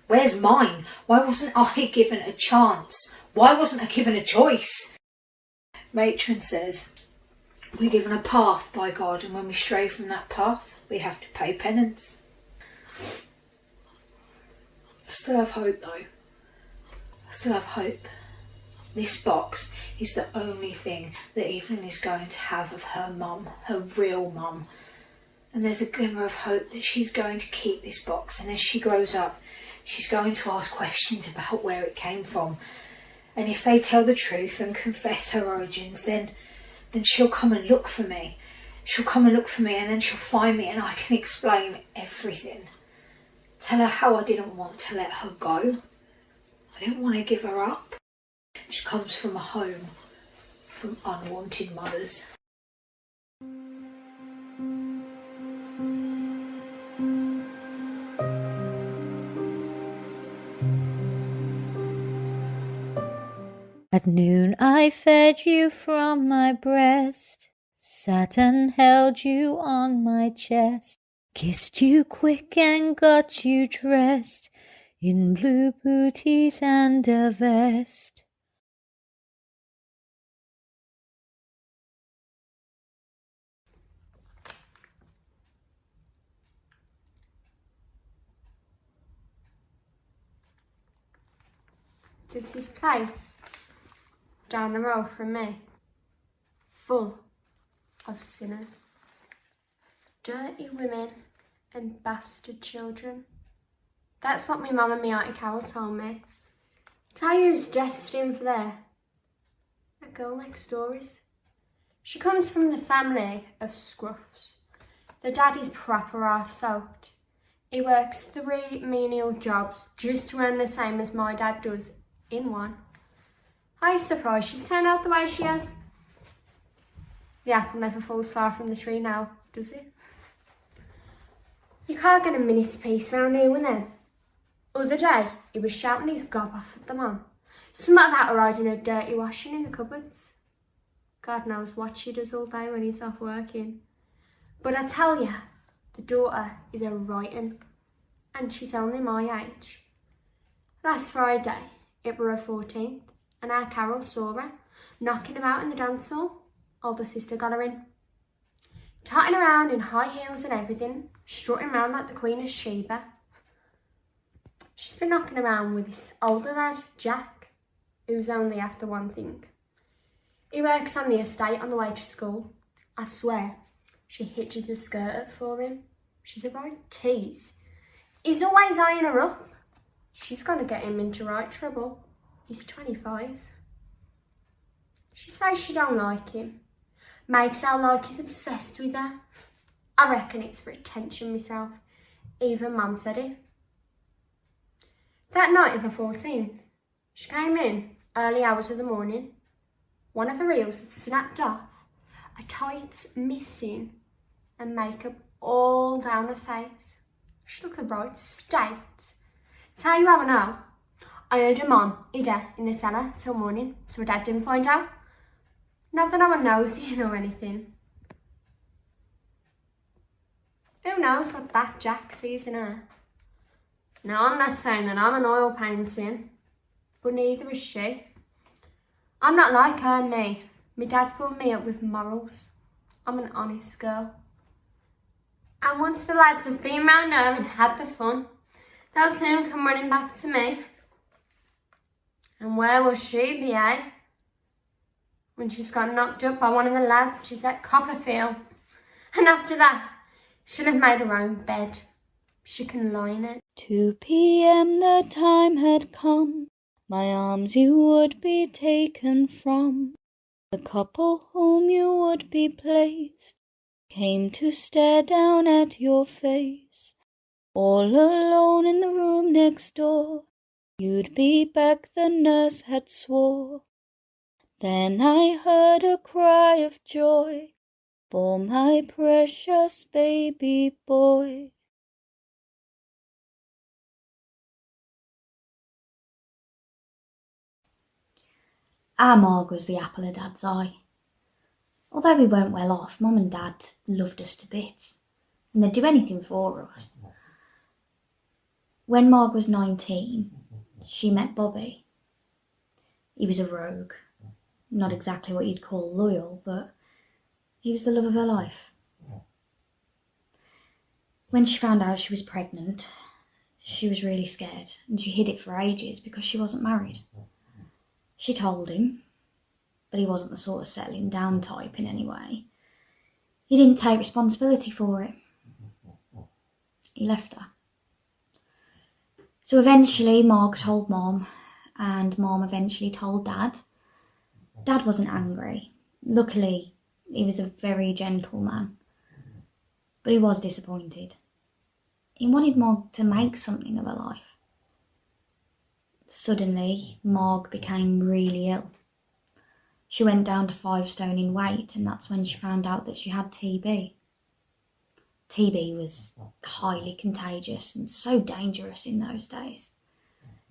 Where's mine? Why wasn't I given a chance? Why wasn't I given a choice? Matron says, we're given a path by God, and when we stray from that path, we have to pay penance. I still have hope though. I still have hope. This box is the only thing that Evelyn is going to have of her mum, her real mum. And there's a glimmer of hope that she's going to keep this box, and as she grows up, she's going to ask questions about where it came from. And if they tell the truth and confess her origins, then she'll come and look for me. She'll come and look for me, and then she'll find me, and I can explain everything. Tell her how I didn't want to let her go. I didn't want to give her up. She comes from a home from unwanted mothers. At noon I fed you from my breast, sat and held you on my chest, kissed you quick and got you dressed in blue booties and a vest. There's this place down the road from me, full of sinners, dirty women and bastard children. That's what my mum and my auntie Carol told me. Tell you who's destined for there? That girl next door is. She comes from the family of scruffs. The dad is proper half-soaked. He works 3 menial jobs just to earn the same as my dad does in one. Are you surprised she's turned out the way she has? The apple never falls far from the tree now, does it? You can't get a minute's peace round here with him. Other day, he was shouting his gob off at the mum. Something about her hiding her dirty washing in the cupboards. God knows what she does all day when he's off working. But I tell ya, the daughter is a right 'un, and she's only my age. Last Friday, it were her 14th, and our Carol saw her knocking about in the dance hall. Older sister got her in. Trotting around in high heels and everything, strutting around like the Queen of Sheba. She's been knocking around with this older lad, Jack, who's only after one thing. He works on the estate on the way to school. I swear, she hitches a skirt up for him. She's a right tease. He's always eyeing her up. She's gonna get him into right trouble. He's 25. She says she don't like him. Makes out like he's obsessed with her. I reckon it's for attention myself. Even Mum said it. That night of her 14, she came in early hours of the morning. One of her heels had snapped off, her tights missing, and makeup all down her face. She looked a bright state. Tell you how I know. I heard her mum hid her in the cellar till morning, so her dad didn't find out. Not that I was nosy or anything. Who knows what that Jack sees in her? Now, I'm not saying that I'm an oil painting, but neither is she. I'm not like her and me. My dad's brought me up with morals. I'm an honest girl. And once the lads have been round her and had the fun, they'll soon come running back to me. And where will she be, eh? When she's got knocked up by one of the lads she's at Copperfield. And after that, she'll have made her own bed. She can lie in it. 2 p.m. the time had come, my arms you would be taken from. The couple whom you would be placed came to stare down at your face. All alone in the room next door, you'd be back, the nurse had swore. Then I heard a cry of joy for my precious baby boy. Our Marg was the apple of Dad's eye. Although we weren't well off, Mum and Dad loved us to bits, and they'd do anything for us. When Marg was 19, she met Bobby. He was a rogue, not exactly what you'd call loyal, but he was the love of her life. When she found out she was pregnant, she was really scared, and she hid it for ages because she wasn't married. She told him, but he wasn't the sort of settling down type in any way. He didn't take responsibility for it. He left her. So eventually Marg told Mom, and Mom eventually told Dad. Dad wasn't angry. Luckily, he was a very gentle man. But he was disappointed. He wanted Marg to make something of her life. Suddenly, Marg became really ill. She went down to 5 stone in weight, and that's when she found out that she had TB. TB was highly contagious and so dangerous in those days.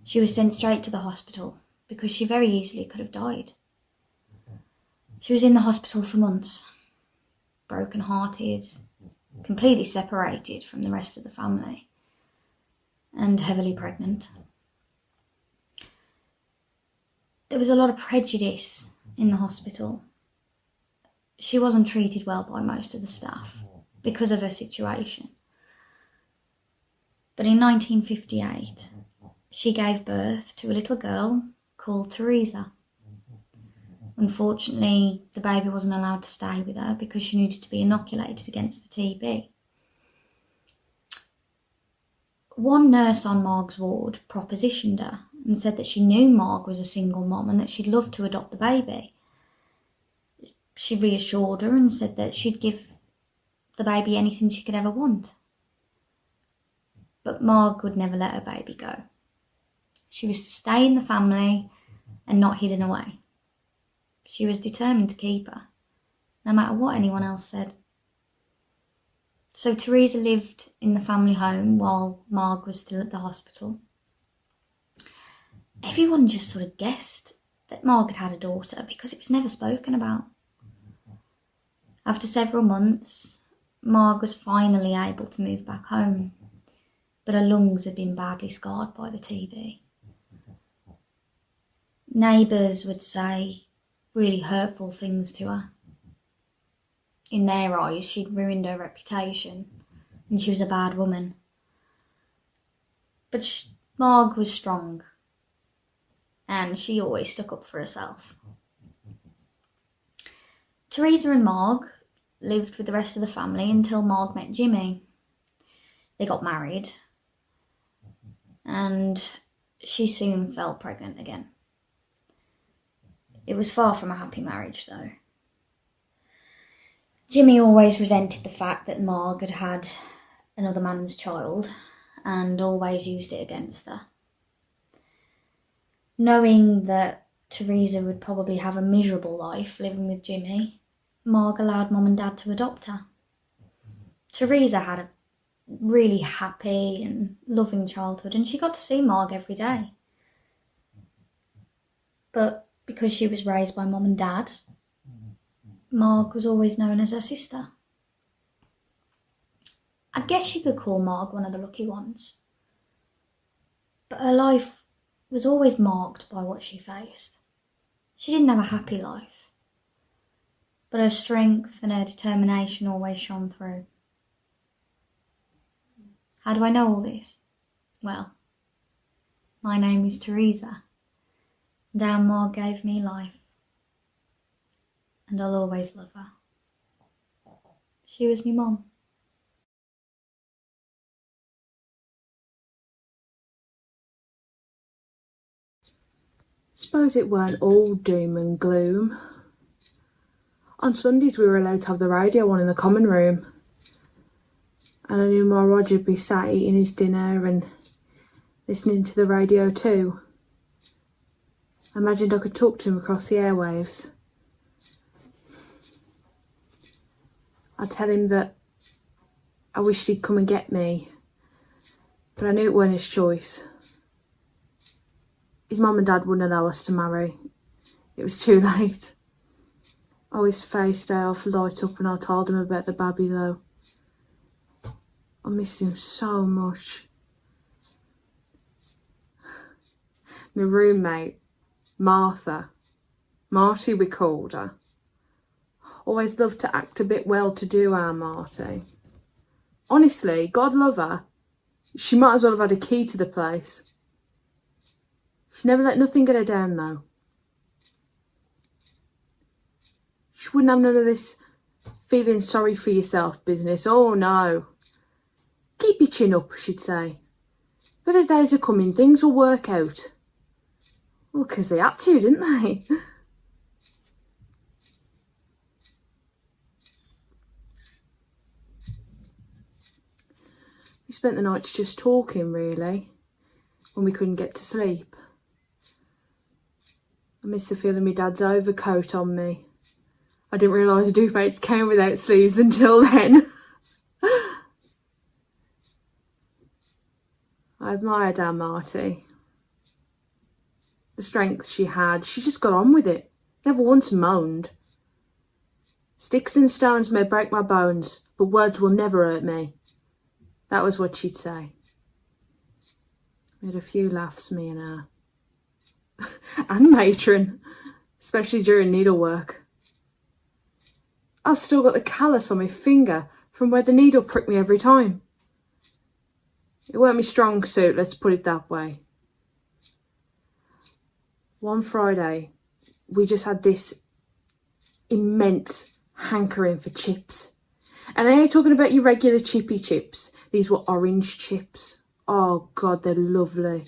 She was sent straight to the hospital because she very easily could have died. She was in the hospital for months, broken-hearted, completely separated from the rest of the family, and heavily pregnant. There was a lot of prejudice in the hospital. She wasn't treated well by most of the staff because of her situation. But in 1958, she gave birth to a little girl called Teresa. Unfortunately, the baby wasn't allowed to stay with her because she needed to be inoculated against the TB. One nurse on Marg's ward propositioned her and said that she knew Marg was a single mom and that she'd love to adopt the baby. She reassured her and said that she'd give the baby anything she could ever want. But Marg would never let her baby go. She was to stay in the family and not hidden away. She was determined to keep her, no matter what anyone else said. So Teresa lived in the family home while Marg was still at the hospital. Everyone just sort of guessed that Marg had a daughter because it was never spoken about. After several months, Marg was finally able to move back home, but her lungs had been badly scarred by the TB. Neighbours would say really hurtful things to her. In their eyes, she'd ruined her reputation and she was a bad woman. But Marg was strong and she always stuck up for herself. Teresa and Marg lived with the rest of the family until Marg met Jimmy. They got married and she soon fell pregnant again. It was far from a happy marriage though. Jimmy always resented the fact that Marg had had another man's child and always used it against her. Knowing that Teresa would probably have a miserable life living with Jimmy, Marg allowed Mum and Dad to adopt her. Teresa had a really happy and loving childhood and she got to see Marg every day. But because she was raised by Mum and Dad, Marg was always known as her sister. I guess you could call Marg one of the lucky ones. But her life was always marked by what she faced. She didn't have a happy life, but her strength and her determination always shone through. How do I know all this? Well, my name is Teresa, and our Marg gave me life. And I'll always love her. She was me mum. Suppose it weren't all doom and gloom. On Sundays we were allowed to have the radio on in the common room. And I knew my Roger'd be sat eating his dinner and listening to the radio too. I imagined I could talk to him across the airwaves. I'd tell him that I wished he'd come and get me, but I knew it weren't his choice. His mum and dad wouldn't allow us to marry. It was too late. Oh, his face started off light up when I told him about the baby though. I missed him so much. My roommate, Martha, Marty we called her. Always loved to act a bit well-to-do, our Marty. Honestly, God love her, she might as well have had a key to the place. She never let nothing get her down though. She wouldn't have none of this feeling sorry for yourself business, oh no. Keep your chin up, she'd say. Better days are coming, things will work out. Well, 'cause they had to, didn't they? We spent the nights just talking, really, when we couldn't get to sleep. I miss the feel of my dad's overcoat on me. I didn't realise duvets came without sleeves until then. I admired our Marty. The strength she had, she just got on with it. Never once moaned. Sticks and stones may break my bones, but words will never hurt me. That was what she'd say. We had a few laughs, me and her. And matron, especially during needlework. I've still got the callus on my finger from where the needle pricked me every time. It weren't my strong suit, let's put it that way. One Friday, we just had this immense hankering for chips. And I ain't talking about your regular chippy chips. These were orange chips. Oh God, they're lovely.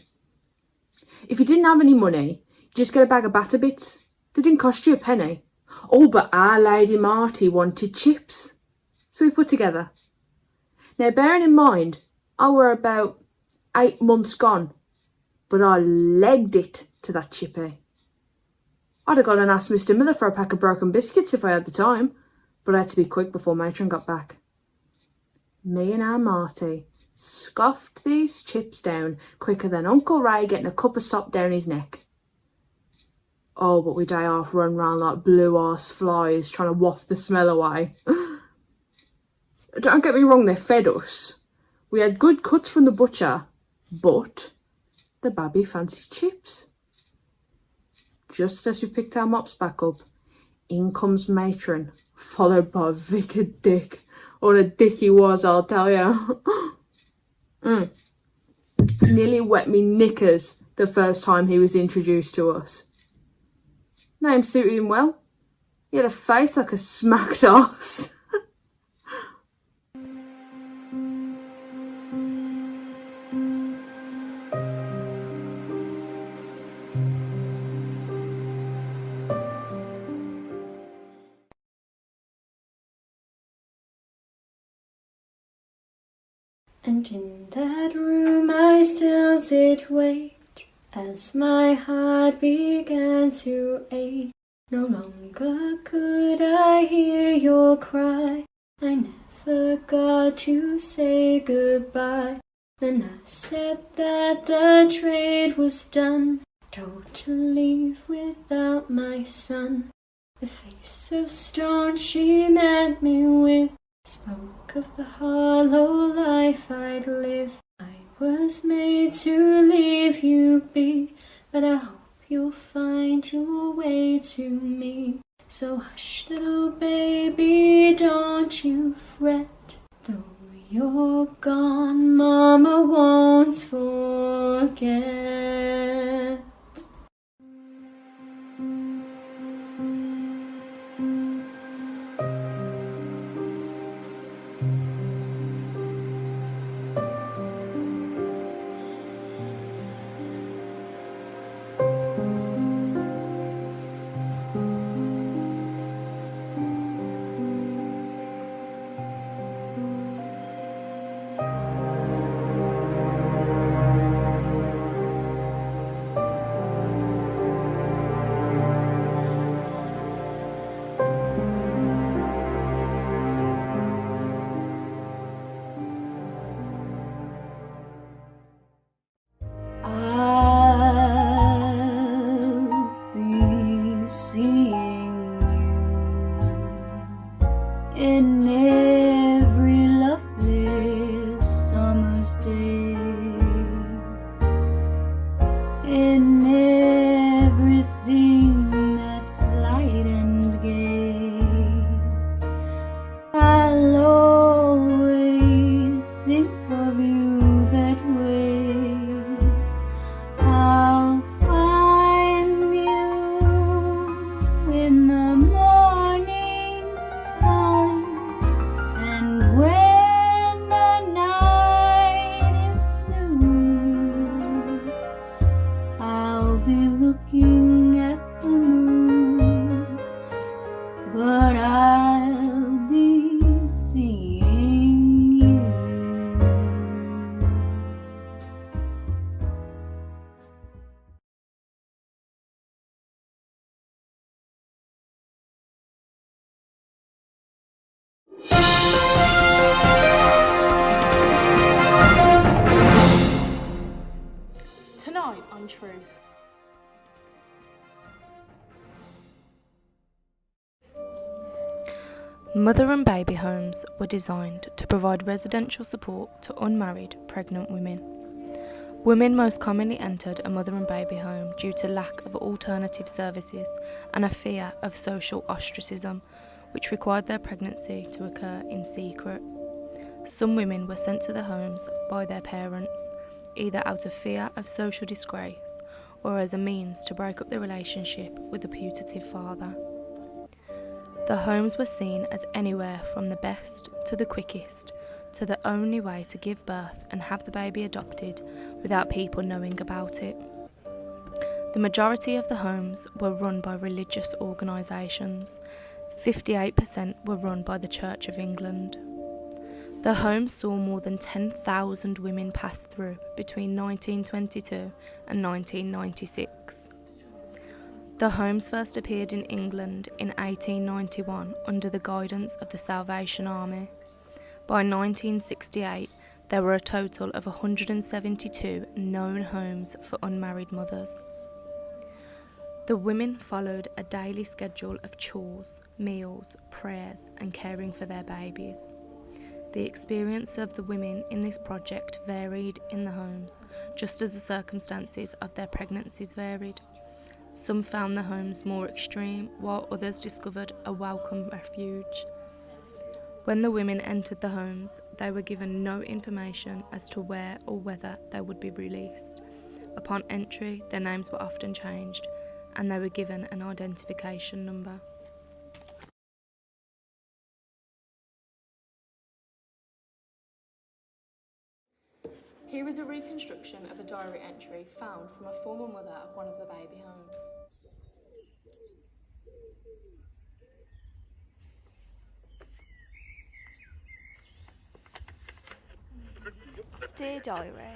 If you didn't have any money, you just get a bag of batter bits. They didn't cost you a penny. Oh, but our Lady Marty wanted chips. So we put together. Now, bearing in mind, I were about 8 months gone, but I legged it to that chippy. I'd have gone and asked Mr. Miller for a pack of broken biscuits if I had the time, but I had to be quick before Matron got back. Me and our Marty scoffed these chips down quicker than Uncle Ray getting a cup of sop down his neck. Oh, but we day off run round like blue-arse flies trying to waft the smell away. Don't get me wrong, they fed us. We had good cuts from the butcher, but the babby fancied chips. Just as we picked our mops back up, in comes Matron, followed by Vicar Dick. What a dick he was, I'll tell you. Nearly wet me knickers the first time he was introduced to us. Name suited him well. He had a face like a smacked arse. And in that room I still did wait, as my heart began to ache. No longer could I hear your cry, I never got to say goodbye. Then I said that the trade was done, told to leave without my son. The face of stone she met me with spoke of the hollow life I'd live. I was made to leave you be, but I hope you'll find your way to me. So hush, little baby, don't you fret. Though you're gone, Mama won't forget. In every lovely summer's day, in everything that's light and gay, I'll always think of you that way. I'll find you in the morning time, and when the night is through, I'll be looking at the moon, but I'll be seeing you. Tonight on Truth. Mother and baby homes were designed to provide residential support to unmarried, pregnant women. Women most commonly entered a mother and baby home due to lack of alternative services and a fear of social ostracism, which required their pregnancy to occur in secret. Some women were sent to the homes by their parents, either out of fear of social disgrace or as a means to break up the relationship with a putative father. The homes were seen as anywhere from the best to the quickest to the only way to give birth and have the baby adopted without people knowing about it. The majority of the homes were run by religious organisations. 58% were run by the Church of England. The homes saw more than 10,000 women pass through between 1922 and 1996. The homes first appeared in England in 1891 under the guidance of the Salvation Army. By 1968, there were a total of 172 known homes for unmarried mothers. The women followed a daily schedule of chores, meals, prayers, and caring for their babies. The experience of the women in this project varied in the homes, just as the circumstances of their pregnancies varied. Some found the homes more extreme, while others discovered a welcome refuge. When the women entered the homes, they were given no information as to where or whether they would be released. Upon entry, their names were often changed, and they were given an identification number. Here is a reconstruction of a diary entry found from a former mother of one of the baby homes. Dear Diary,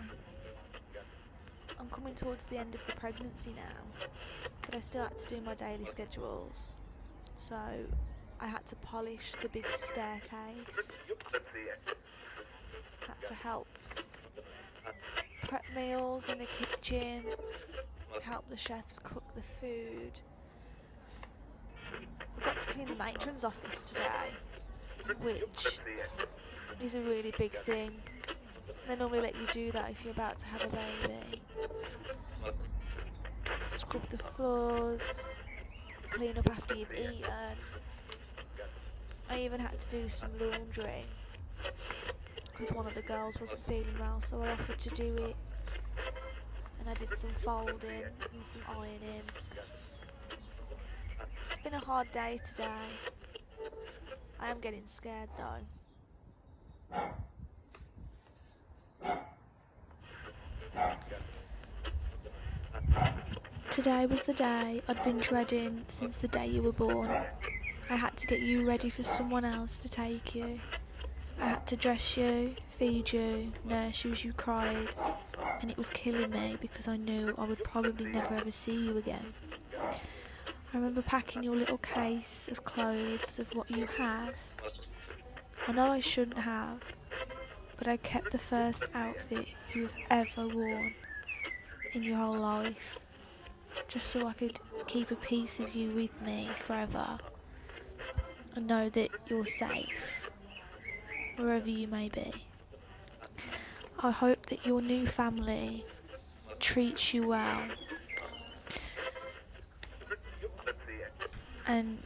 I'm coming towards the end of the pregnancy now, but I still had to do my daily schedules, so I had to polish the big staircase, had to help prep meals in the kitchen, help the chefs cook the food. I got to clean the matron's office today, which is a really big thing. They normally let you do that if you're about to have a baby. Scrub the floors, clean up after you've eaten. I even had to do some laundry because one of the girls wasn't feeling well, so I offered to do it. And I did some folding and some ironing. It's been a hard day today. I am getting scared though. Today was the day I'd been dreading since the day you were born. I had to get you ready for someone else to take you. I had to dress you, feed you, nurse you as you cried, and it was killing me because I knew I would probably never ever see you again. I remember packing your little case of clothes of what you have. I know I shouldn't have, but I kept the first outfit you've ever worn in your whole life, just so I could keep a piece of you with me forever and know that you're safe wherever you may be. I hope that your new family treats you well, and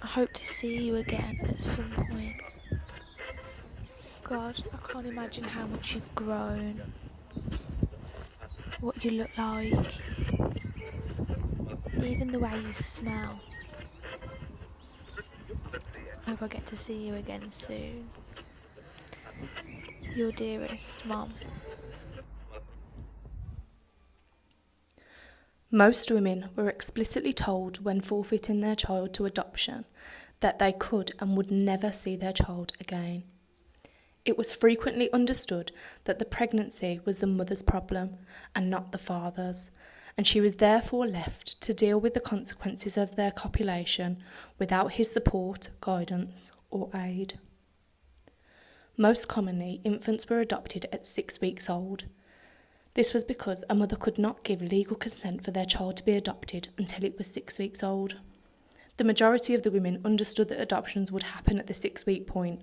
I hope to see you again at some point. God, I can't imagine how much you've grown, what you look like, even the way you smell. I hope I get to see you again soon. Your dearest Mum. Most women were explicitly told when forfeiting their child to adoption that they could and would never see their child again. It was frequently understood that the pregnancy was the mother's problem and not the father's, and she was therefore left to deal with the consequences of their copulation without his support, guidance, or aid. Most commonly, infants were adopted at 6 weeks old. This was because a mother could not give legal consent for their child to be adopted until it was 6 weeks old. The majority of the women understood that adoptions would happen at the 6-week point,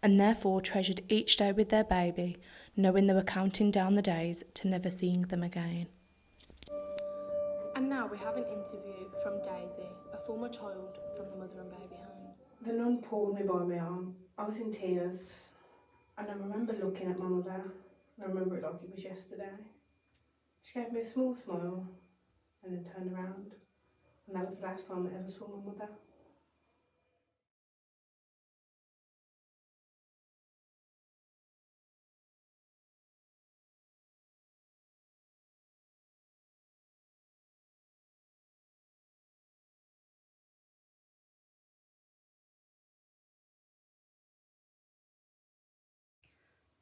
and therefore treasured each day with their baby, knowing they were counting down the days to never seeing them again. And now we have an interview from Daisy, a former child from the mother and baby homes. The nun pulled me by my arm. I was in tears, and I remember looking at my mother, and I remember it like it was yesterday. She gave me a small smile, and then turned around, and that was the last time I ever saw my mother.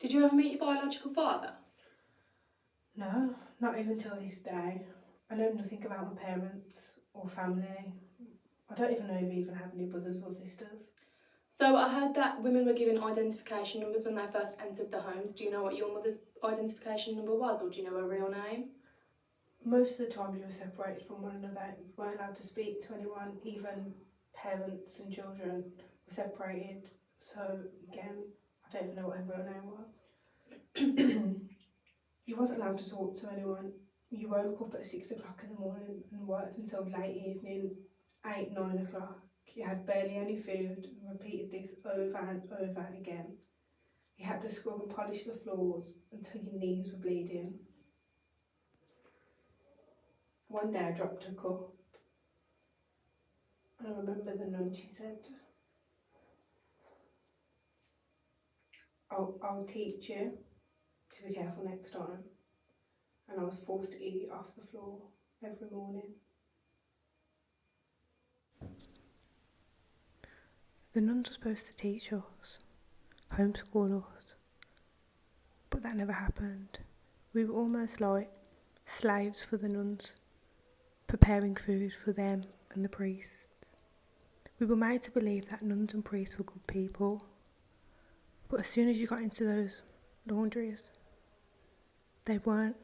Did you ever meet your biological father? No, not even till this day. I know nothing about my parents or family. I don't even know if we even have any brothers or sisters. So I heard that women were given identification numbers when they first entered the homes. Do you know what your mother's identification number was, or do you know her real name? Most of the time we were separated from one another. We weren't allowed to speak to anyone, even parents and children were separated. So again, I don't even know what her real name was. You wasn't allowed to talk to anyone. You woke up at 6 o'clock in the morning and worked until late evening, 8, 9 o'clock. You had barely any food and repeated this over and over again. You had to scrub and polish the floors until your knees were bleeding. One day I dropped a cup. I remember the nun, she said, I'll teach you to be careful next time. And I was forced to eat off the floor every morning. The nuns were supposed to teach us, homeschool us, but that never happened. We were almost like slaves for the nuns, preparing food for them and the priests. We were made to believe that nuns and priests were good people, but as soon as you got into those laundries, they weren't.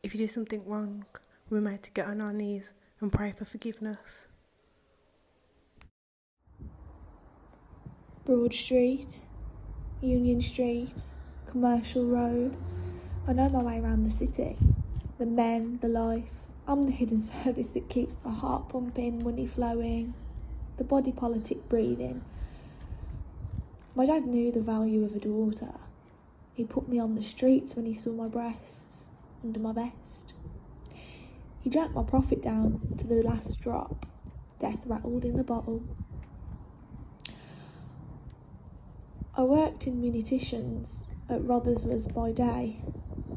If you did something wrong, we were made to get on our knees and pray for forgiveness. Broad Street, Union Street, Commercial Road. I know my way around the city. The men, the life. I'm the hidden service that keeps the heart pumping, money flowing, the body politic breathing. My dad knew the value of a daughter. He put me on the streets when he saw my breasts under my vest. He drank my profit down to the last drop. Death rattled in the bottle. I worked in munitions at Rothersworth by day.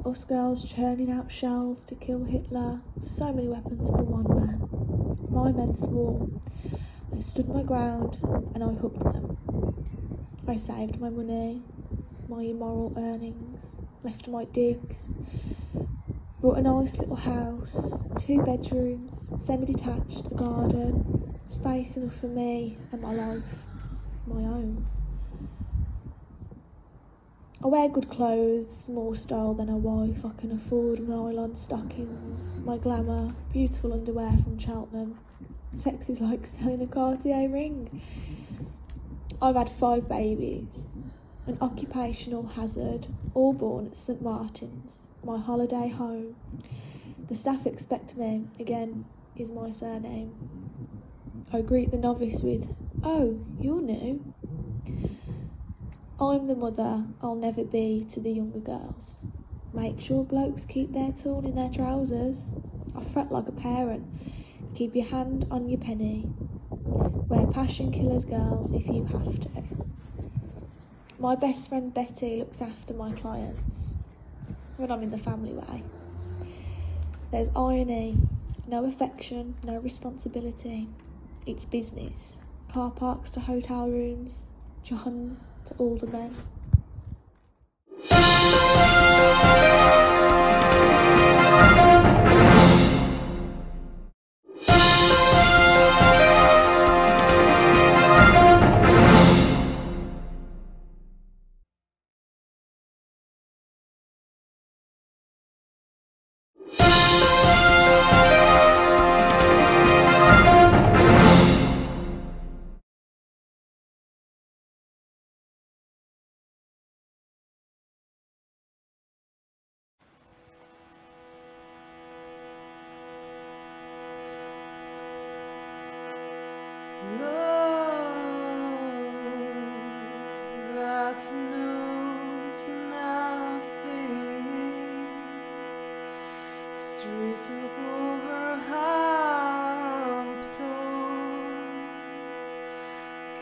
Us girls churning out shells to kill Hitler. So many weapons for one man. My men swore. I stood my ground and I hugged them. I saved my money, my immoral earnings, left my digs, built a nice little house, 2 bedrooms, semi-detached, a garden, space enough for me and my life, my own. I wear good clothes, more style than a wife. I can afford nylon stockings, my glamour, beautiful underwear from Cheltenham. Sex is like selling a Cartier ring. I've had 5 babies, an occupational hazard, all born at St Martin's, my holiday home. The staff expect me, again, is my surname. I greet the novice with, "Oh, you're new." I'm the mother I'll never be to the younger girls. Make sure blokes keep their tool in their trousers. I fret like a parent. Keep your hand on your penny. Wear passion killers, girls, if you have to. My best friend Betty looks after my clients when I'm in the family way. There's irony, no affection, no responsibility. It's business. Car parks to hotel rooms, Johns to older men. Streets of Wolverhampton,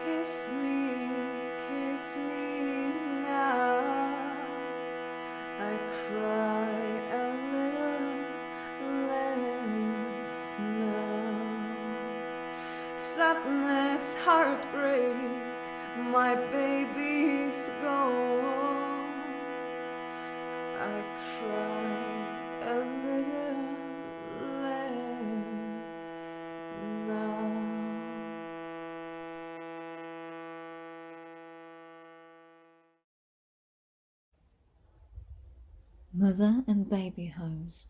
kiss me now. I cry a little less now. Sadness, heartbreak, my baby's gone. I cry a little less now. Mother and baby homes.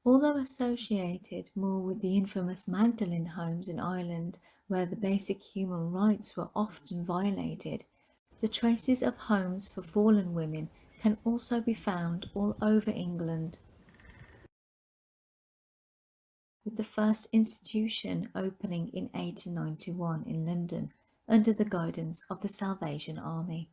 Although associated more with the infamous Magdalene homes in Ireland, where the basic human rights were often violated, the traces of homes for fallen women can also be found all over England, with the first institution opening in 1891 in London under the guidance of the Salvation Army.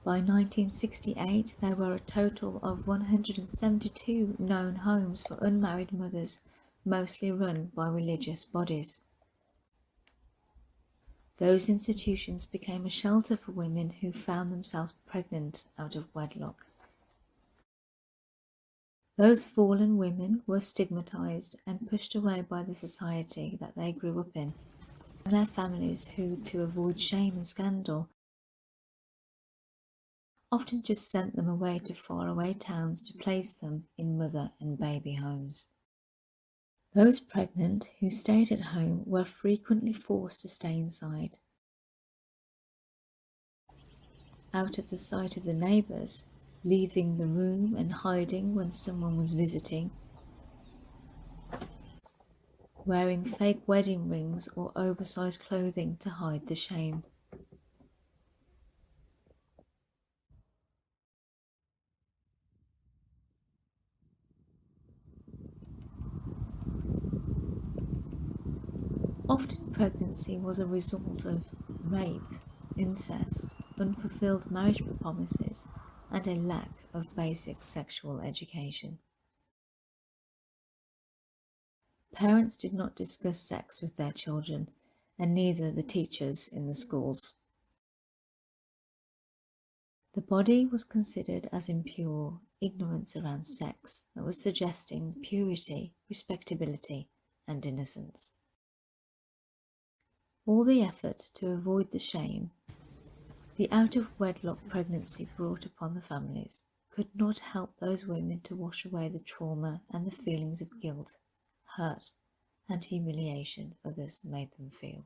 By 1968, there were a total of 172 known homes for unmarried mothers, mostly run by religious bodies. Those institutions became a shelter for women who found themselves pregnant out of wedlock. Those fallen women were stigmatized and pushed away by the society that they grew up in, and their families who, to avoid shame and scandal, often just sent them away to faraway towns to place them in mother and baby homes. Those pregnant who stayed at home were frequently forced to stay inside, out of the sight of the neighbours, leaving the room and hiding when someone was visiting, wearing fake wedding rings or oversized clothing to hide the shame. Often pregnancy was a result of rape, incest, unfulfilled marriage promises, and a lack of basic sexual education. Parents did not discuss sex with their children, and neither the teachers in the schools. The body was considered as impure, ignorance around sex that was suggesting purity, respectability, and innocence. All the effort to avoid the shame the out-of-wedlock pregnancy brought upon the families could not help those women to wash away the trauma and the feelings of guilt, hurt, and humiliation others made them feel.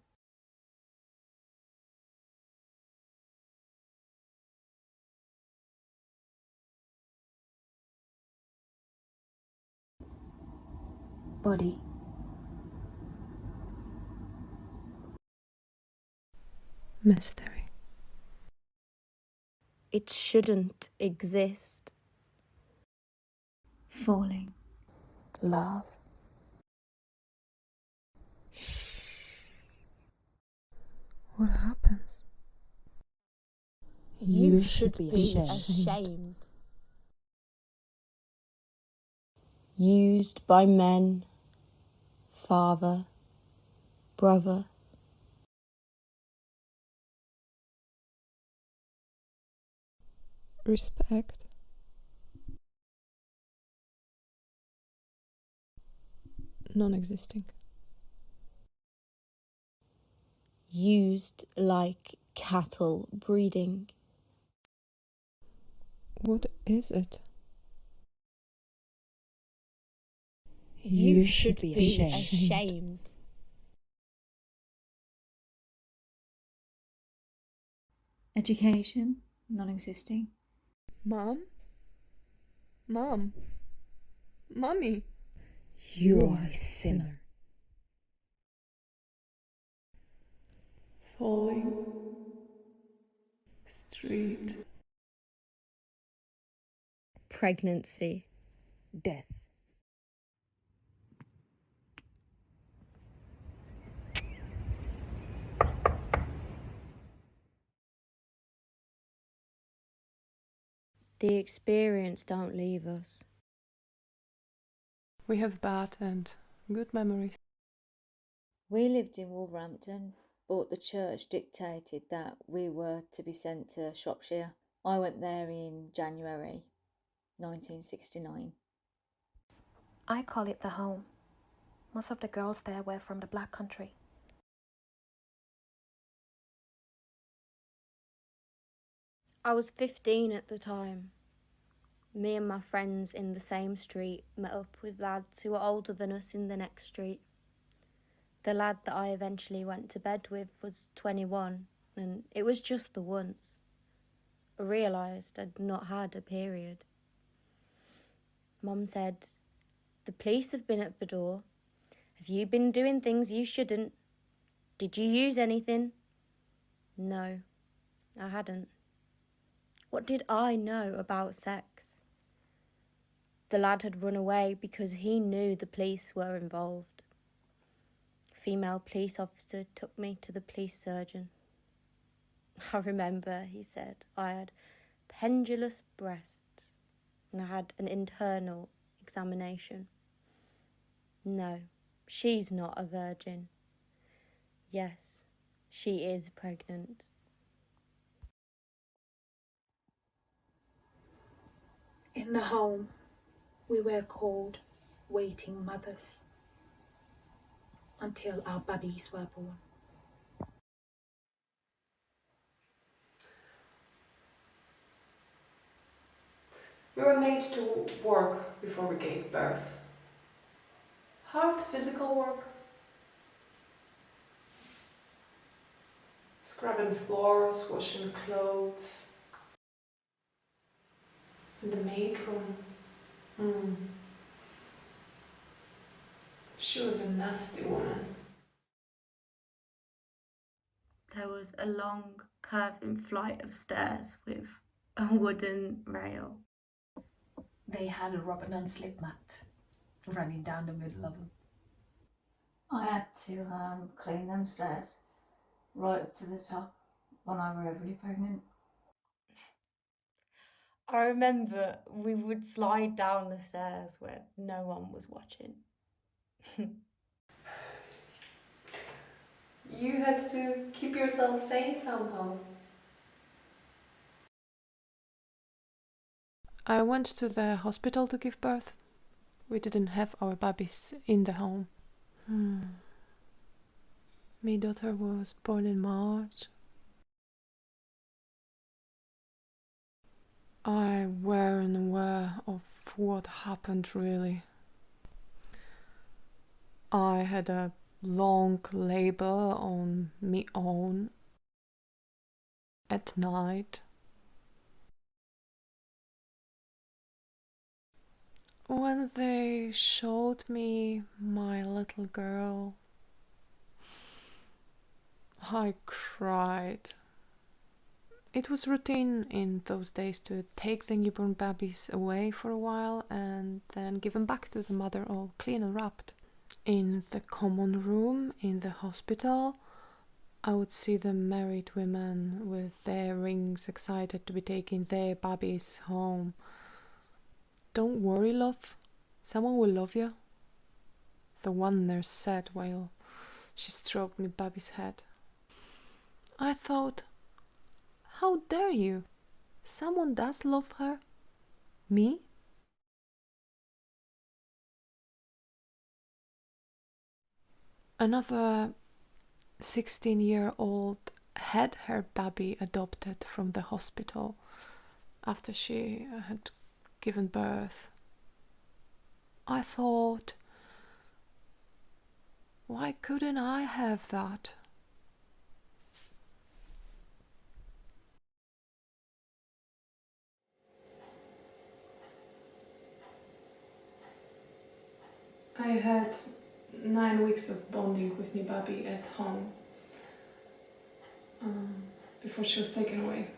Body. Mystery. It shouldn't exist. Falling. Love. What happens? You should be ashamed. Used by men, father, brother. Respect. Non-existing. Used like cattle breeding. What is it? You should be ashamed. Education, non-existing. Mom? Mom? Mommy? You are a sinner. Falling. Street. Pregnancy. Death. The experience don't leave us. We have bad and good memories. We lived in Wolverhampton, but the church dictated that we were to be sent to Shropshire. I went there in January 1969. I call it the home. Most of the girls there were from the Black Country. I was 15 at the time. Me and my friends in the same street met up with lads who were older than us in the next street. The lad that I eventually went to bed with was 21, and it was just the once. I realised I'd not had a period. Mum said, "The police have been at the door. Have you been doing things you shouldn't? Did you use anything?" No, I hadn't. What did I know about sex? The lad had run away because he knew the police were involved. A female police officer took me to the police surgeon. I remember, he said, I had pendulous breasts and I had an internal examination. No, she's not a virgin. Yes, she is pregnant. In the home, we were called waiting mothers until our babies were born. We were made to work before we gave birth. Hard physical work. Scrubbing floors, washing clothes. In the matron. She was a nasty woman. There was a long, curving flight of stairs with a wooden rail. They had a rubber non-slip mat running down the middle of them. I had to clean them stairs right up to the top when I were heavily pregnant. I remember we would slide down the stairs where no one was watching. You had to keep yourself sane somehow. I went to the hospital to give birth. We didn't have our babies in the home. My daughter was born in March. I weren't aware of what happened really. I had a long labor on me own at night. When they showed me my little girl, I cried. It was routine in those days to take the newborn babies away for a while and then give them back to the mother all clean and wrapped. In the common room in the hospital, I would see the married women with their rings excited to be taking their babies home. "Don't worry, love. Someone will love you," the one nurse said while she stroked my baby's head. I thought, how dare you? Someone does love her. Me? Another 16-year-old had her baby adopted from the hospital after she had given birth. I thought, why couldn't I have that? I had 9 weeks of bonding with my baby at home before she was taken away.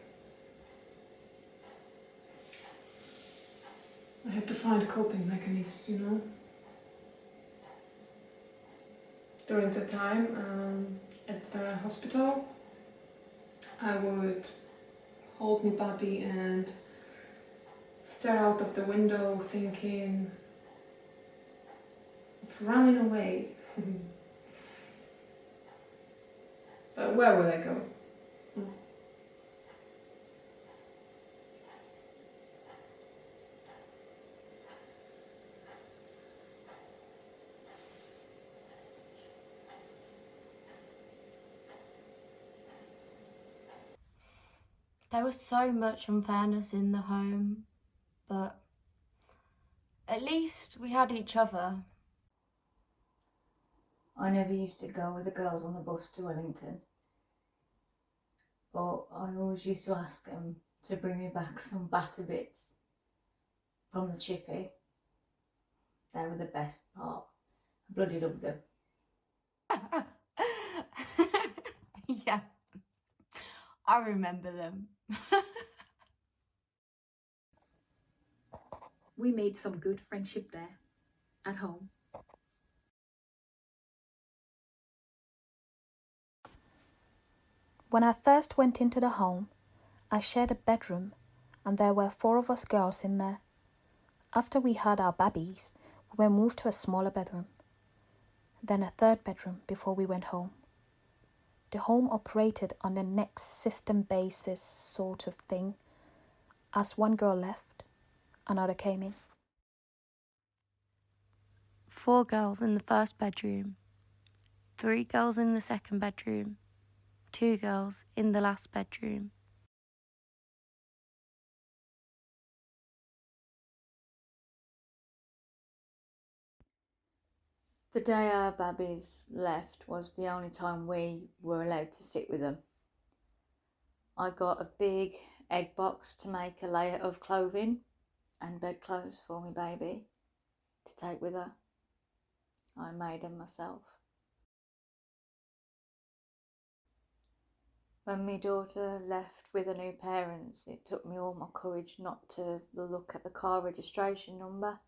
I had to find coping mechanisms, you know. During the time at the hospital, I would hold my baby and stare out of the window thinking of running away. But where will I go? There was so much unfairness in the home, but at least we had each other. I never used to go with the girls on the bus to Wellington, but I always used to ask them to bring me back some batter bits from the chippy. They were the best part. I bloody loved them. Yeah, I remember them. We made some good friendship there, at home. When I first went into the home, I shared a bedroom and there were 4 of us girls in there. After we had our babies, we were moved to a smaller bedroom, then a 3rd bedroom before we went home. The home operated on the next system basis sort of thing. As one girl left, another came in. 4 girls in the 1st bedroom, 3 girls in the 2nd bedroom, 2 girls in the last bedroom. The day our babies left was the only time we were allowed to sit with them. I got a big egg box to make a layer of clothing and bedclothes for my baby to take with her. I made them myself. When my daughter left with her new parents, it took me all my courage not to look at the car registration number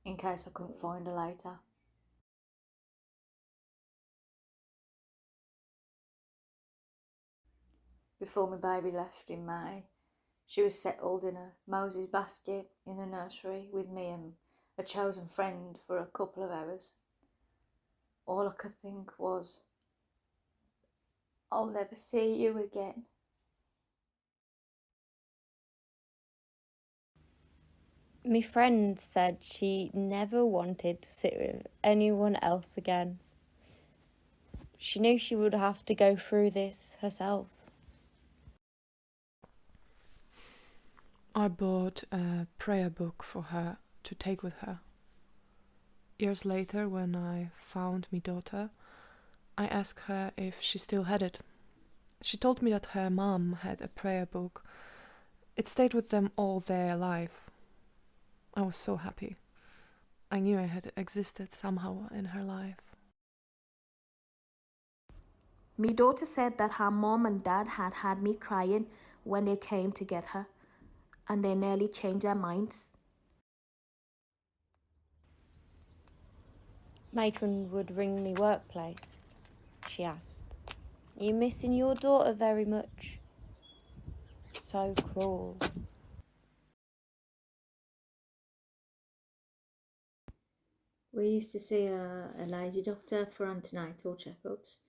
in case I couldn't find her later. Before my baby left in May, she was settled in a Moses basket in the nursery with me and a chosen friend for a couple of hours. All I could think was, I'll never see you again. My friend said she never wanted to sit with anyone else again. She knew she would have to go through this herself. I bought a prayer book for her to take with her. Years later, when I found my daughter, I asked her if she still had it. She told me that her mom had a prayer book. It stayed with them all their life. I was so happy. I knew I had existed somehow in her life. My daughter said that her mom and dad had me crying when they came to get her, and they nearly changed their minds. Matron would ring me workplace. She asked, "Are you missing your daughter very much?" So cruel. We used to see a lady doctor for antenatal checkups.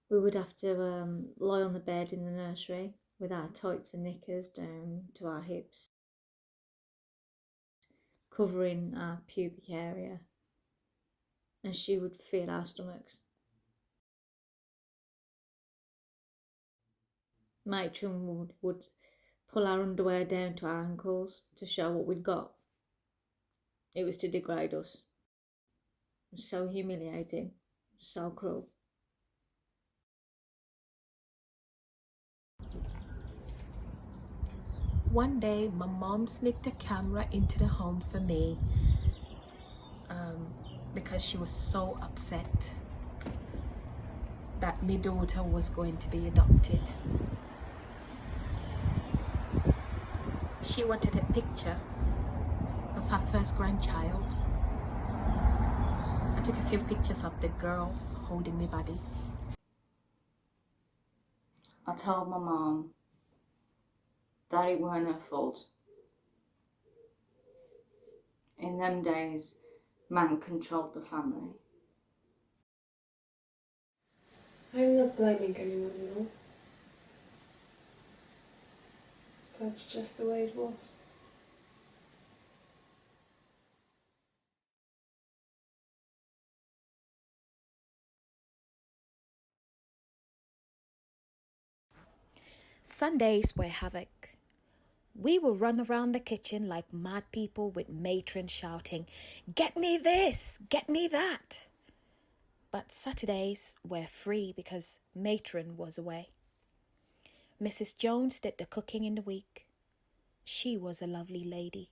We would have to lie on the bed in the nursery with our tights and knickers down to our hips, covering our pubic area, and she would feel our stomachs. Matron would pull our underwear down to our ankles to show what we'd got. It was to degrade us. It was so humiliating, so cruel. One day, my mom sneaked a camera into the home for me because she was so upset that my daughter was going to be adopted. She wanted a picture of her first grandchild. I took a few pictures of the girls holding my baby. I told my mom that it weren't her fault. In them days, man controlled the family. I'm not blaming anyone, you know. That's just the way it was. Sundays were havoc. We would run around the kitchen like mad people with matron shouting, "Get me this! Get me that!" But Saturdays were free because matron was away. Mrs. Jones did the cooking in the week. She was a lovely lady.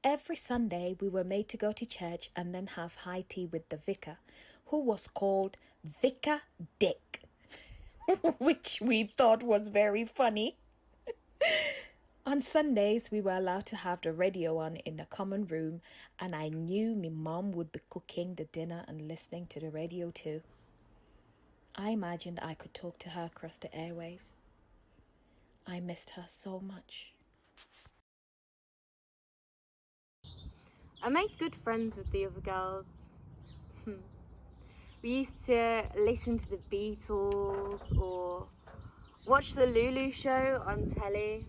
Every Sunday we were made to go to church and then have high tea with the vicar, who was called Vicar Dick, which we thought was very funny. On Sundays, we were allowed to have the radio on in the common room, and I knew my mom would be cooking the dinner and listening to the radio too. I imagined I could talk to her across the airwaves. I missed her so much. I made good friends with the other girls. We used to listen to the Beatles or watch the Lulu show on telly.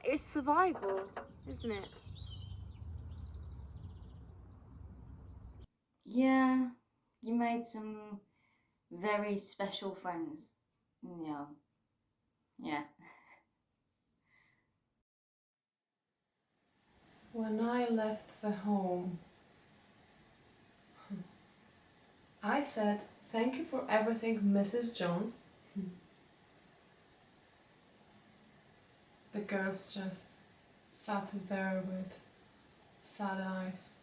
It's survival, isn't it? Yeah, you made some very special friends. Yeah. When I left the home, I said, "Thank you for everything, Mrs. Jones." The girls just sat there with sad eyes.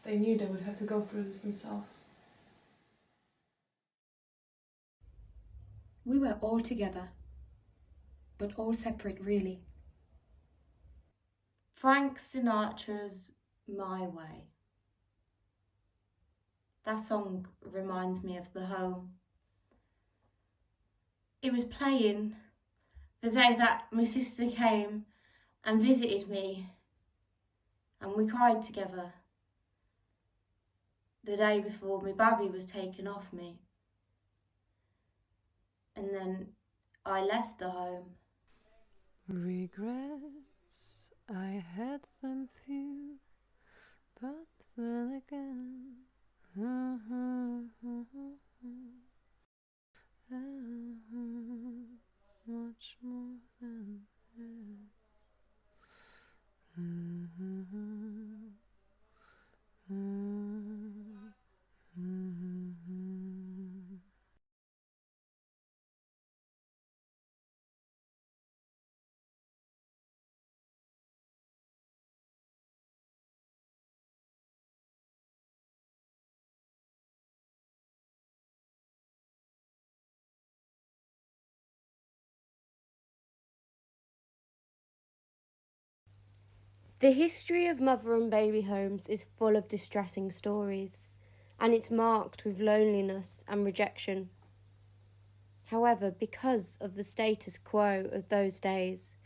They knew they would have to go through this themselves. We were all together, but all separate really. Frank Sinatra's My Way. That song reminds me of the home. It was playing the day that my sister came and visited me, and we cried together. The day before my baby was taken off me. And then I left the home. Regrets, I had them few, but then again, much more than this. The history of mother and baby homes is full of distressing stories, and it's marked with loneliness and rejection. However, because of the status quo of those days,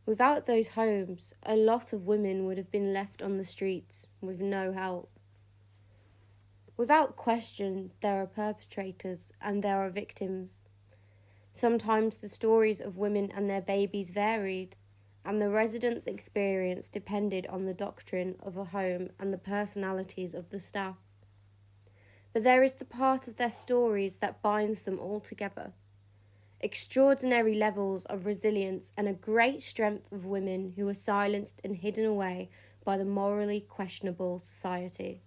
without those homes, a lot of women would have been left on the streets with no help. Without question, there are perpetrators and there are victims. Sometimes the stories of women and their babies varied, and the residents' experience depended on the doctrine of a home and the personalities of the staff. But there is the part of their stories that binds them all together. Extraordinary levels of resilience and a great strength of women who were silenced and hidden away by the morally questionable society.